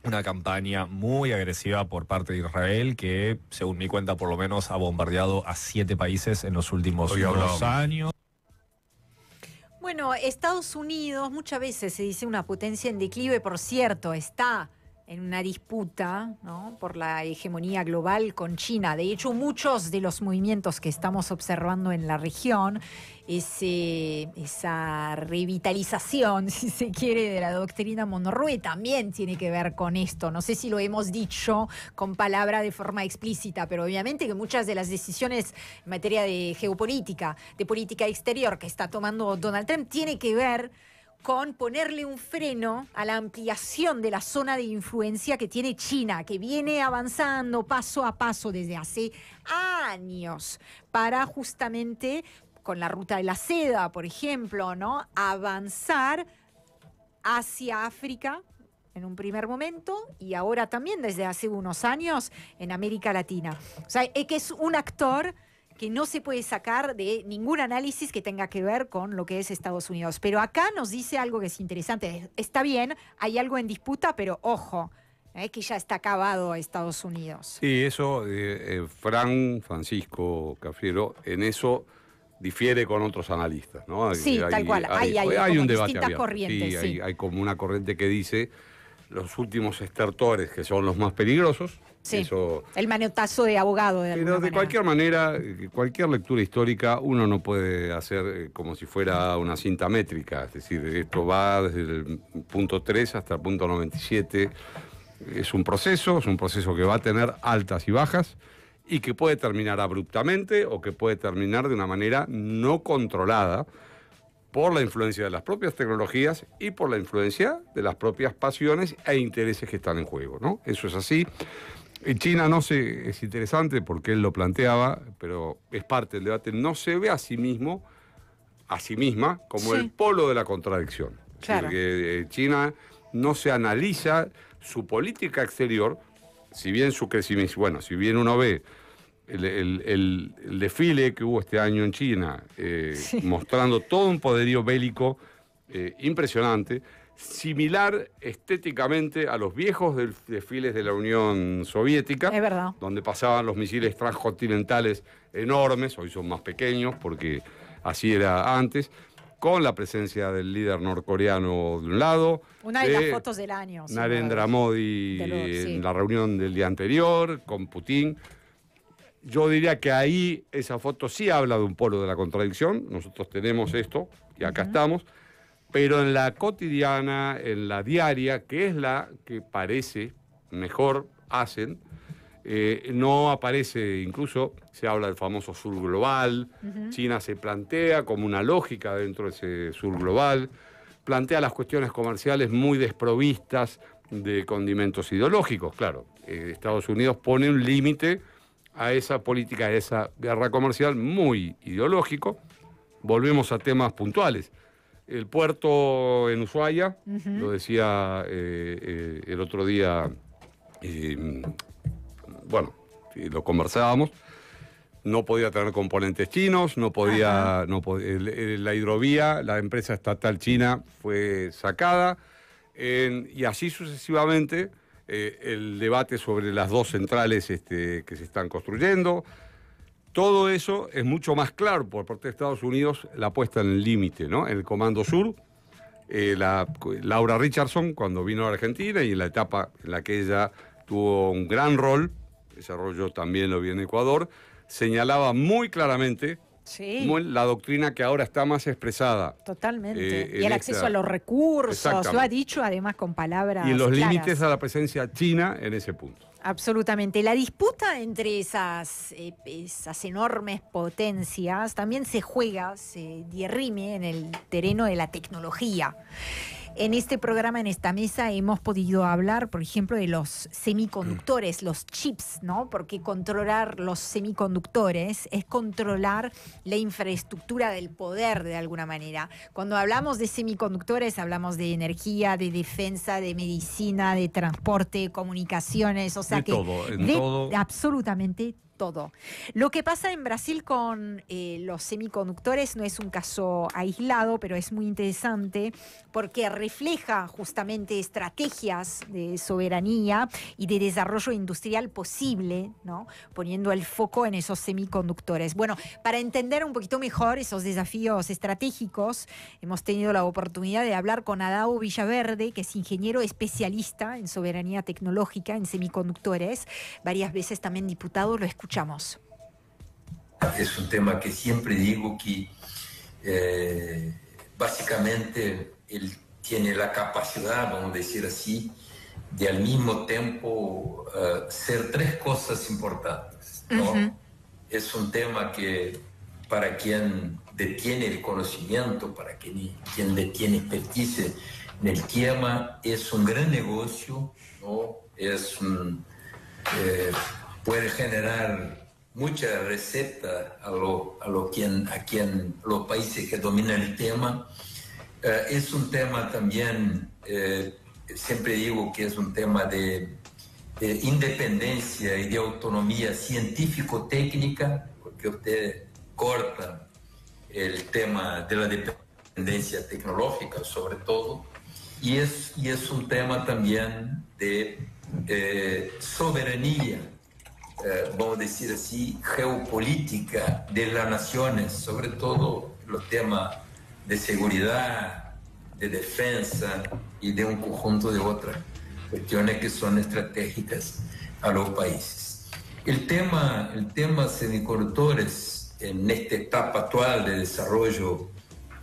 S21: una campaña muy agresiva por parte de Israel que, según mi cuenta, por lo menos ha bombardeado a 7 países en los últimos 2 años.
S6: Bueno, Estados Unidos muchas veces se dice una potencia en declive, por cierto, está en una disputa, ¿no?, por la hegemonía global con China. De hecho, muchos de los movimientos que estamos observando en la región, esa revitalización, si se quiere, de la doctrina Monroe también tiene que ver con esto. No sé si lo hemos dicho con palabra de forma explícita, pero obviamente que muchas de las decisiones en materia de geopolítica, de política exterior que está tomando Donald Trump tiene que ver con ponerle un freno a la ampliación de la zona de influencia que tiene China, que viene avanzando paso a paso desde hace años para justamente, con la ruta de la seda, por ejemplo, ¿no?, avanzar hacia África en un primer momento y ahora también desde hace unos años en América Latina. O sea, es que es un actor que no se puede sacar de ningún análisis que tenga que ver con lo que es Estados Unidos. Pero acá nos dice algo que es interesante. Está bien, hay algo en disputa, pero ojo, que ya está acabado Estados Unidos.
S7: Sí, eso, Francisco Cafiero, en eso difiere con otros analistas, ¿no?
S6: Sí, tal cual. Hay
S7: un debate
S6: distintas corrientes.
S7: Sí, hay como una corriente que dice los últimos estertores, que son los más peligrosos.
S6: Sí,
S7: eso,
S6: el manotazo de abogado.
S7: Pero de cualquier manera, cualquier lectura histórica, uno no puede hacer como si fuera una cinta métrica. Es decir, esto va desde el punto 3 hasta el punto 97. Es un proceso que va a tener altas y bajas y que puede terminar abruptamente o que puede terminar de una manera no controlada por la influencia de las propias tecnologías y por la influencia de las propias pasiones e intereses que están en juego, ¿no? Eso es así. En China es interesante porque él lo planteaba, pero es parte del debate, no se ve a sí misma como el polo de la contradicción.
S6: Claro.
S7: Es decir, que China no se analiza su política exterior, si bien su crecimiento, bueno, si bien uno ve el desfile que hubo este año en China, mostrando todo un poderío bélico impresionante, similar estéticamente a los viejos desfiles de la Unión Soviética,
S6: es verdad,
S7: donde pasaban los misiles transcontinentales enormes, hoy son más pequeños porque así era antes, con la presencia del líder norcoreano de un lado.
S6: Una de las fotos del año.
S7: Narendra Modi en la reunión del día anterior, con Putin. Yo diría que ahí esa foto sí habla de un polo de la contradicción. Nosotros tenemos esto, y acá estamos. Pero en la cotidiana, en la diaria, que es la que parece mejor hacen, No aparece, incluso se habla del famoso sur global. China se plantea como una lógica dentro de ese sur global, plantea las cuestiones comerciales muy desprovistas de condimentos ideológicos. Claro, Estados Unidos pone un límite a esa política, a esa guerra comercial muy ideológico. Volvemos a temas puntuales. El puerto en Ushuaia, lo decía el otro día, bueno, lo conversábamos, no podía tener componentes chinos, no podía, la hidrovía, la empresa estatal china fue sacada, y así sucesivamente el debate sobre las dos centrales que se están construyendo. Todo eso es mucho más claro por parte de Estados Unidos, la puesta en el límite, ¿no? En el Comando Sur, Laura Richardson, cuando vino a Argentina y en la etapa en la que ella tuvo un gran rol, ese rol yo también lo vi en Ecuador, señalaba muy claramente la doctrina que ahora está más expresada.
S6: Totalmente. Y el acceso a los recursos, lo ha dicho además con palabras
S7: y los
S6: claras.
S7: límites a la presencia china en ese punto.
S6: Absolutamente. La disputa entre esas enormes potencias también se dirime en el terreno de la tecnología. En este programa, en esta mesa, hemos podido hablar, por ejemplo, de los semiconductores, los chips, ¿no? Porque controlar los semiconductores es controlar la infraestructura del poder, de alguna manera. Cuando hablamos de semiconductores, hablamos de energía, de defensa, de medicina, de transporte, comunicaciones, o sea
S7: de
S6: que...
S7: todo,
S6: absolutamente todo. Lo que pasa en Brasil con los semiconductores no es un caso aislado, pero es muy interesante porque refleja justamente estrategias de soberanía y de desarrollo industrial posible, ¿no? Poniendo el foco en esos semiconductores. Bueno, para entender un poquito mejor esos desafíos estratégicos, hemos tenido la oportunidad de hablar con Adao Villaverde, que es ingeniero especialista en soberanía tecnológica en semiconductores, varias veces también diputado. Lo escuchamos.
S4: Es un tema que siempre digo que básicamente él tiene la capacidad, vamos a decir así, de al mismo tiempo ser tres cosas importantes, ¿no? Es un tema que para quien detiene el conocimiento, para quien detiene expertise en el tema, es un gran negocio, ¿no? Puede generar mucha receta a quien los países que dominan el tema. Es un tema también, siempre digo que es un tema de independencia y de autonomía científico-técnica, porque usted corta el tema de la dependencia tecnológica sobre todo, y es un tema también de soberanía, vamos a decir así, geopolítica de las naciones, sobre todo los temas de seguridad, de defensa y de un conjunto de otras cuestiones que son estratégicas a los países. El tema semiconductores en esta etapa actual de desarrollo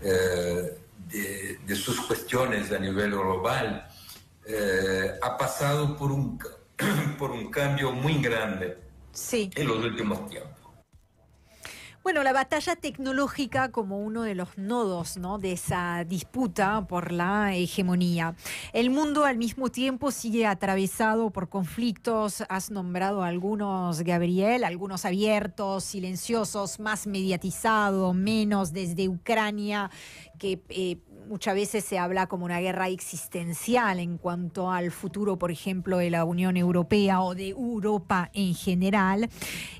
S4: de sus cuestiones a nivel global ha pasado por un cambio muy grande en los últimos tiempos.
S6: Bueno, la batalla tecnológica como uno de los nodos, ¿no?, de esa disputa por la hegemonía. El mundo al mismo tiempo sigue atravesado por conflictos. Has nombrado algunos, Gabriel, algunos abiertos, silenciosos, más mediatizados, menos, desde Ucrania, que muchas veces se habla como una guerra existencial en cuanto al futuro, por ejemplo, de la Unión Europea o de Europa en general.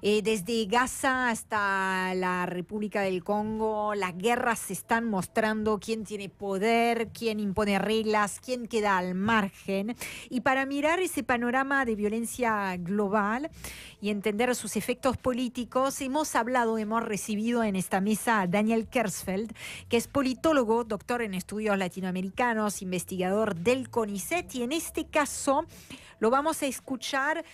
S6: Desde Gaza hasta la República del Congo, las guerras se están mostrando quién tiene poder, quién impone reglas, quién queda al margen. Y para mirar ese panorama de violencia global y entender sus efectos políticos, hemos recibido en esta mesa a Daniel Kersfeld, que es politólogo, doctor en estudios latinoamericanos, investigador del CONICET, y en este caso lo vamos a escuchar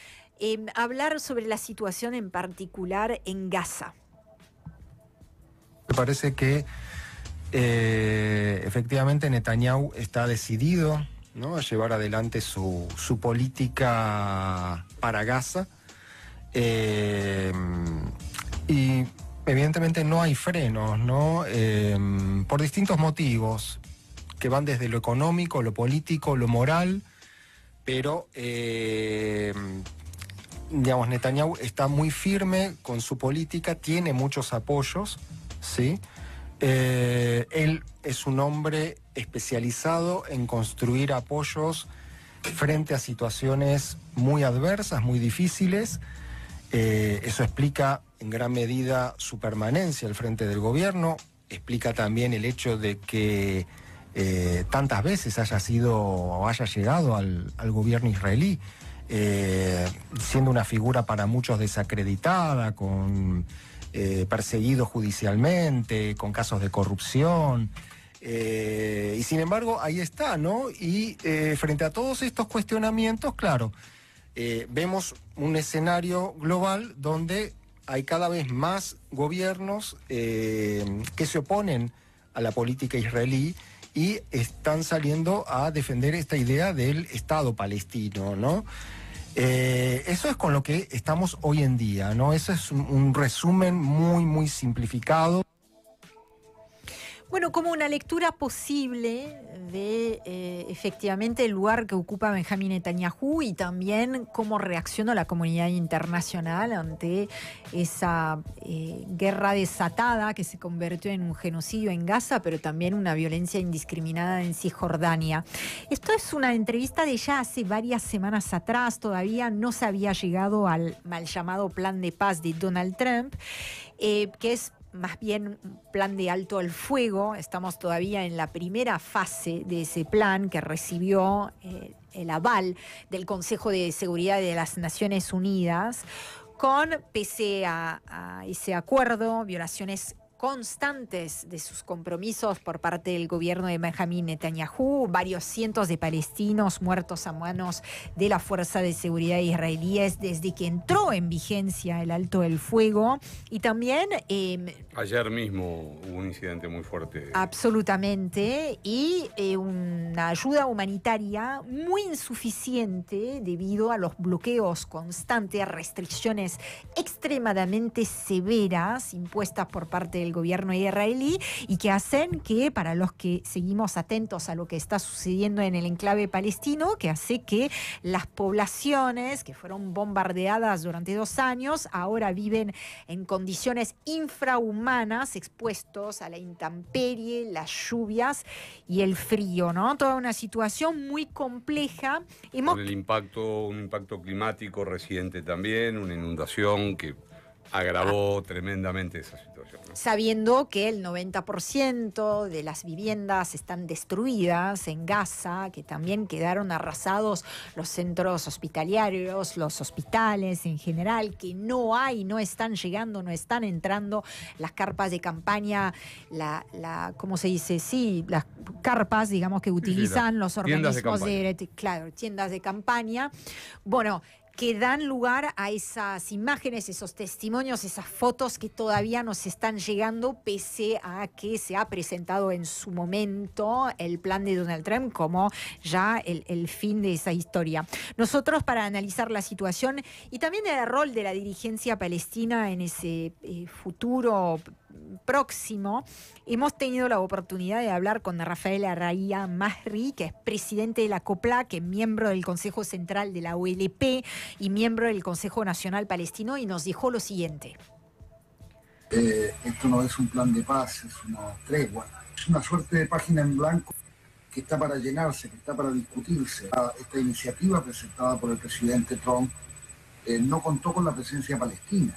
S6: hablar sobre la situación en particular en Gaza.
S22: Me parece que efectivamente Netanyahu está decidido, ¿no?, a llevar adelante su política para Gaza. Y evidentemente no hay frenos, ¿no? Por distintos motivos que van desde lo económico, lo político, lo moral, pero digamos, Netanyahu está muy firme con su política, tiene muchos apoyos, ¿sí? Él es un hombre especializado en construir apoyos frente a situaciones muy adversas, muy difíciles. Eso explica en gran medida su permanencia al frente del gobierno, explica también el hecho de que tantas veces haya llegado al gobierno israelí, siendo una figura para muchos desacreditada, perseguido judicialmente, con casos de corrupción. Y sin embargo, ahí está, ¿no? Y frente a todos estos cuestionamientos, claro, vemos un escenario global donde hay cada vez más gobiernos que se oponen a la política israelí y están saliendo a defender esta idea del Estado palestino, ¿no? Eso es con lo que estamos hoy en día, ¿no? Eso es un resumen muy, muy simplificado.
S6: Bueno, como una lectura posible de efectivamente el lugar que ocupa Benjamín Netanyahu y también cómo reacciona la comunidad internacional ante esa guerra desatada que se convirtió en un genocidio en Gaza, pero también una violencia indiscriminada en Cisjordania. Esto es una entrevista de ya hace varias semanas atrás, todavía no se había llegado al mal llamado plan de paz de Donald Trump, que es más bien un plan de alto al fuego. Estamos todavía en la primera fase de ese plan que recibió el aval del Consejo de Seguridad de las Naciones Unidas, pese a ese acuerdo, violaciones constantes de sus compromisos por parte del gobierno de Benjamín Netanyahu, varios cientos de palestinos muertos a manos de la Fuerza de Seguridad israelíes desde que entró en vigencia el alto del fuego, y también
S7: ayer mismo hubo un incidente muy fuerte.
S6: Absolutamente, y una ayuda humanitaria muy insuficiente debido a los bloqueos constantes, restricciones extremadamente severas impuestas por parte del gobierno israelí y que hacen que, para los que seguimos atentos a lo que está sucediendo en el enclave palestino, que hace que las poblaciones que fueron bombardeadas durante 2 años ahora viven en condiciones infrahumanas, expuestos a la intemperie, las lluvias y el frío, ¿no? Toda una situación muy compleja.
S7: Con un impacto climático reciente también, una inundación que agravó tremendamente esa situación, ¿no?
S6: Sabiendo que el 90% de las viviendas están destruidas en Gaza, que también quedaron arrasados los centros hospitalarios, los hospitales en general, que no están llegando, no están entrando las carpas de campaña, ¿cómo se dice? Sí, las carpas, digamos, que utilizan los organismos tiendas de campaña. Bueno, que dan lugar a esas imágenes, esos testimonios, esas fotos que todavía nos están llegando, pese a que se ha presentado en su momento el plan de Donald Trump como ya el fin de esa historia. Nosotros, para analizar la situación y también el rol de la dirigencia palestina en ese futuro próximo, hemos tenido la oportunidad de hablar con Rafael Araya Mahri, que es presidente de la COPLA, que es miembro del Consejo Central de la OLP y miembro del Consejo Nacional Palestino, y nos dijo lo siguiente.
S1: Esto no es un plan de paz, es una tregua, es una suerte de página en blanco que está para llenarse, que está para discutirse. Esta iniciativa presentada por el presidente Trump no contó con la presencia palestina.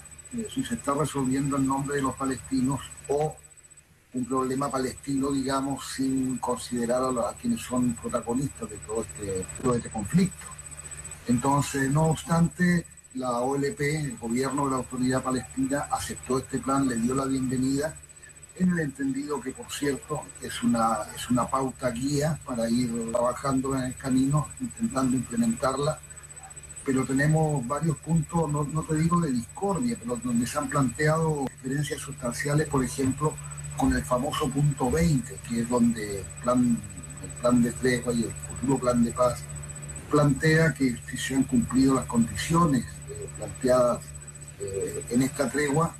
S1: Si se está resolviendo en nombre de los palestinos o un problema palestino, digamos, sin considerar a quienes son protagonistas de todo este conflicto. Entonces, no obstante, la OLP, el gobierno de la Autoridad Palestina, aceptó este plan, le dio la bienvenida, en el entendido que, por cierto, es una pauta guía para ir trabajando en el camino, intentando implementarla. Pero tenemos varios puntos, no te digo de discordia, pero donde se han planteado diferencias sustanciales, por ejemplo, con el famoso punto 20, que es donde el plan de tregua y el futuro plan de paz plantea que si se han cumplido las condiciones planteadas en esta tregua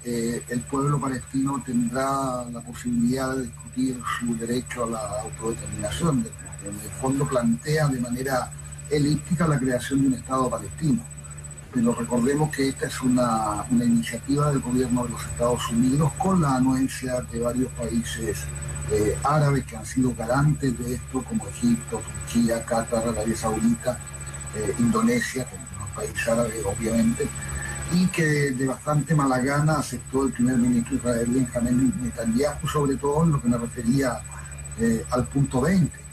S1: el pueblo palestino tendrá la posibilidad de discutir su derecho a la autodeterminación. En el fondo plantea de manera elíptica la creación de un Estado palestino. Pero recordemos que esta es una iniciativa del gobierno de los Estados Unidos con la anuencia de varios países árabes que han sido garantes de esto, como Egipto, Turquía, Qatar, Arabia Saudita, Indonesia, que es un país árabe obviamente, y que de bastante mala gana aceptó el primer ministro israelí Benjamin Netanyahu, sobre todo en lo que me refería al punto 20.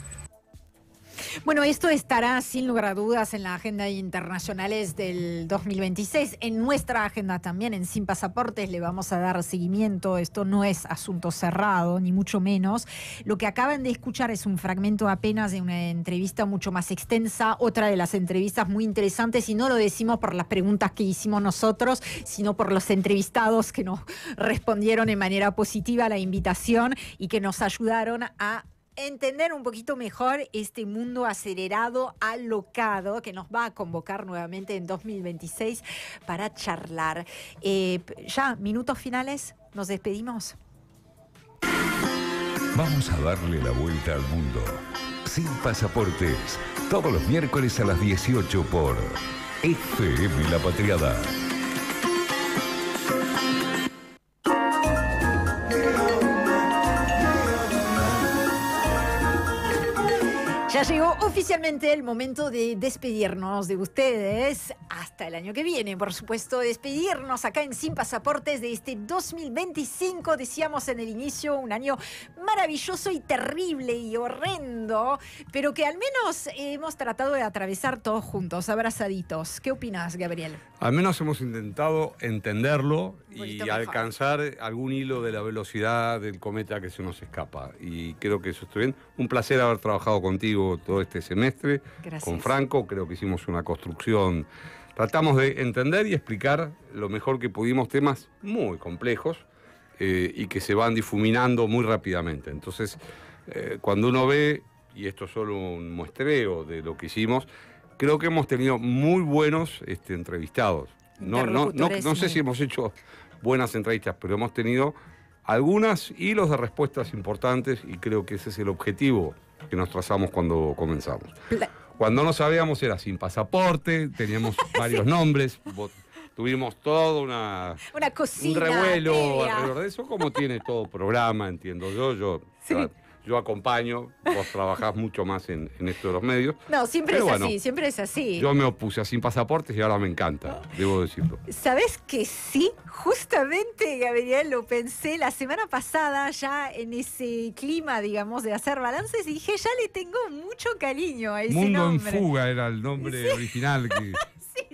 S6: Bueno, esto estará sin lugar a dudas en la agenda internacionales del 2026. En nuestra agenda también, en Sin Pasaportes, le vamos a dar seguimiento. Esto no es asunto cerrado, ni mucho menos. Lo que acaban de escuchar es un fragmento apenas de una entrevista mucho más extensa, otra de las entrevistas muy interesantes, y no lo decimos por las preguntas que hicimos nosotros, sino por los entrevistados que nos respondieron de manera positiva a la invitación y que nos ayudaron a entender un poquito mejor este mundo acelerado, alocado, que nos va a convocar nuevamente en 2026 para charlar. Ya, minutos finales, nos despedimos.
S2: Vamos a darle la vuelta al mundo. Sin Pasaportes, todos los miércoles a las 18 por FM La Patriada.
S6: Ya llegó oficialmente el momento de despedirnos de ustedes hasta el año que viene. Por supuesto, despedirnos acá en Sin Pasaportes de este 2025. Decíamos en el inicio, un año maravilloso y terrible y horrendo, pero que al menos hemos tratado de atravesar todos juntos, abrazaditos. ¿Qué opinas, Gabriel?
S7: Al menos hemos intentado entenderlo y
S6: mejor.
S7: alcanzar algún hilo de la velocidad del cometa que se nos escapa. Y creo que eso está bien. Un placer haber trabajado contigo todo este semestre.
S6: Gracias.
S7: Con Franco, creo que hicimos una construcción. Tratamos de entender y explicar lo mejor que pudimos temas muy complejos y que se van difuminando muy rápidamente. Entonces, cuando uno ve, y esto es solo un muestreo de lo que hicimos, creo que hemos tenido muy buenos entrevistados. No sé si hemos hecho buenas entrevistas, pero hemos tenido algunas hilos de respuestas importantes y creo que ese es el objetivo que nos trazamos cuando comenzamos. Cuando no sabíamos era Sin Pasaporte, teníamos varios nombres, tuvimos todo
S6: una cocina,
S7: un revuelo
S6: tibia
S7: alrededor de eso, como tiene todo programa, entiendo yo.
S6: Sí.
S7: Yo acompaño, vos trabajás mucho más en esto de los medios.
S6: No, siempre
S7: Pero
S6: es
S7: bueno,
S6: así, siempre es así.
S7: Yo me opuse a Sin Pasaportes y ahora me encanta, debo decirlo.
S6: ¿Sabes que sí? Justamente, Gabriel, lo pensé la semana pasada, ya en ese clima, digamos, de hacer balances, y dije, ya le tengo mucho cariño a ese
S7: Mundo
S6: nombre.
S7: en Fuga era el nombre
S6: Sí.
S7: original, que,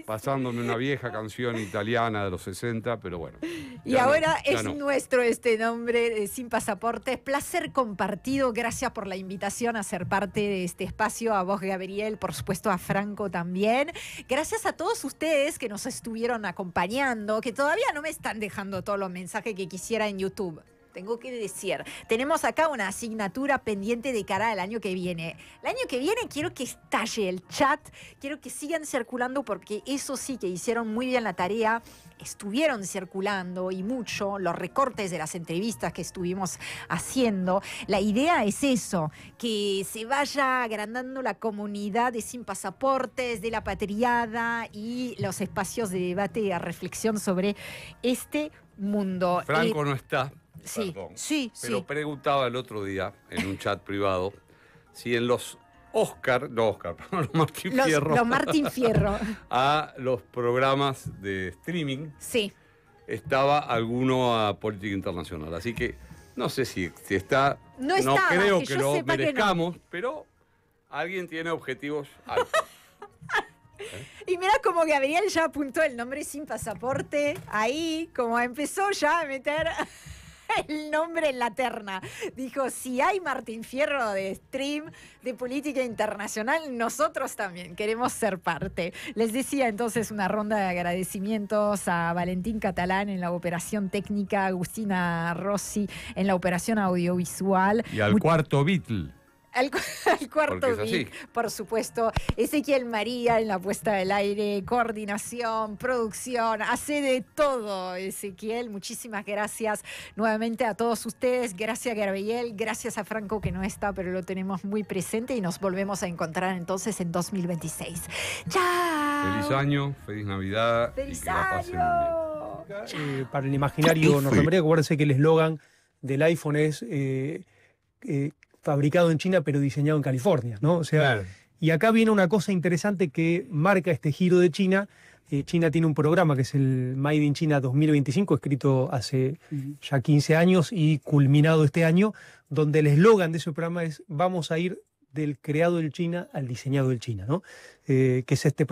S7: pasándome una vieja canción italiana de los 60, pero bueno.
S6: Y
S7: ya
S6: ahora
S7: ya
S6: es nuestro este nombre de Sin Pasaportes. Placer compartido. Gracias por la invitación a ser parte de este espacio. A vos, Gabriel, por supuesto a Franco también. Gracias a todos ustedes que nos estuvieron acompañando, que todavía no me están dejando todos los mensajes que quisiera en YouTube. Tengo que decir, tenemos acá una asignatura pendiente de cara al año que viene. El año que viene quiero que estalle el chat, quiero que sigan circulando porque eso sí que hicieron muy bien la tarea. Estuvieron circulando y mucho los recortes de las entrevistas que estuvimos haciendo. La idea es eso, que se vaya agrandando la comunidad de Sin Pasaportes, de La Patriada y los espacios de debate y de reflexión sobre este mundo.
S7: Franco no está.
S6: Sí,
S7: Perdón,
S6: sí,
S7: pero
S6: sí.
S7: preguntaba el otro día en un chat privado si en los los Martín Fierro.
S6: Los Martín Fierro.
S7: A los programas de streaming.
S6: Sí.
S7: Estaba alguno a política internacional. Así que no sé si está.
S6: No estaba,
S7: creo
S6: que
S7: que
S6: yo
S7: lo
S6: sepa que no.
S7: merezcamos, pero alguien tiene objetivos altos.
S6: Y mira como Gabriel ya apuntó el nombre Sin Pasaporte, ahí como empezó ya a meter el nombre en la terna. Dijo, si hay Martín Fierro de stream de política internacional, nosotros también queremos ser parte. Les decía entonces una ronda de agradecimientos a Valentín Catalán en la operación técnica, Agustina Rossi en la operación audiovisual.
S7: Y al cuarto Beatle.
S6: Al cuarto
S7: Porque es así.
S6: Vic, por supuesto. Ezequiel María en la puesta del aire, coordinación, producción, hace de todo, Ezequiel. Muchísimas gracias nuevamente a todos ustedes. Gracias, Gabriel. Gracias a Franco, que no está, pero lo tenemos muy presente, y nos volvemos a encontrar entonces en 2026. ¡Chao!
S7: Feliz año, feliz Navidad.
S6: ¡Feliz
S7: y que la pasen muy bien.
S16: Para el imaginario norteamericano, acuérdense que el eslogan del iPhone es fabricado en China pero diseñado en California, ¿no? O sea,
S13: Claro.
S16: y acá viene una cosa interesante que marca este giro de China. China tiene un programa que es el Made in China 2025, escrito hace ya 15 años y culminado este año, donde el eslogan de ese programa es: vamos a ir del creado en China al diseñado en China, ¿no? Que es este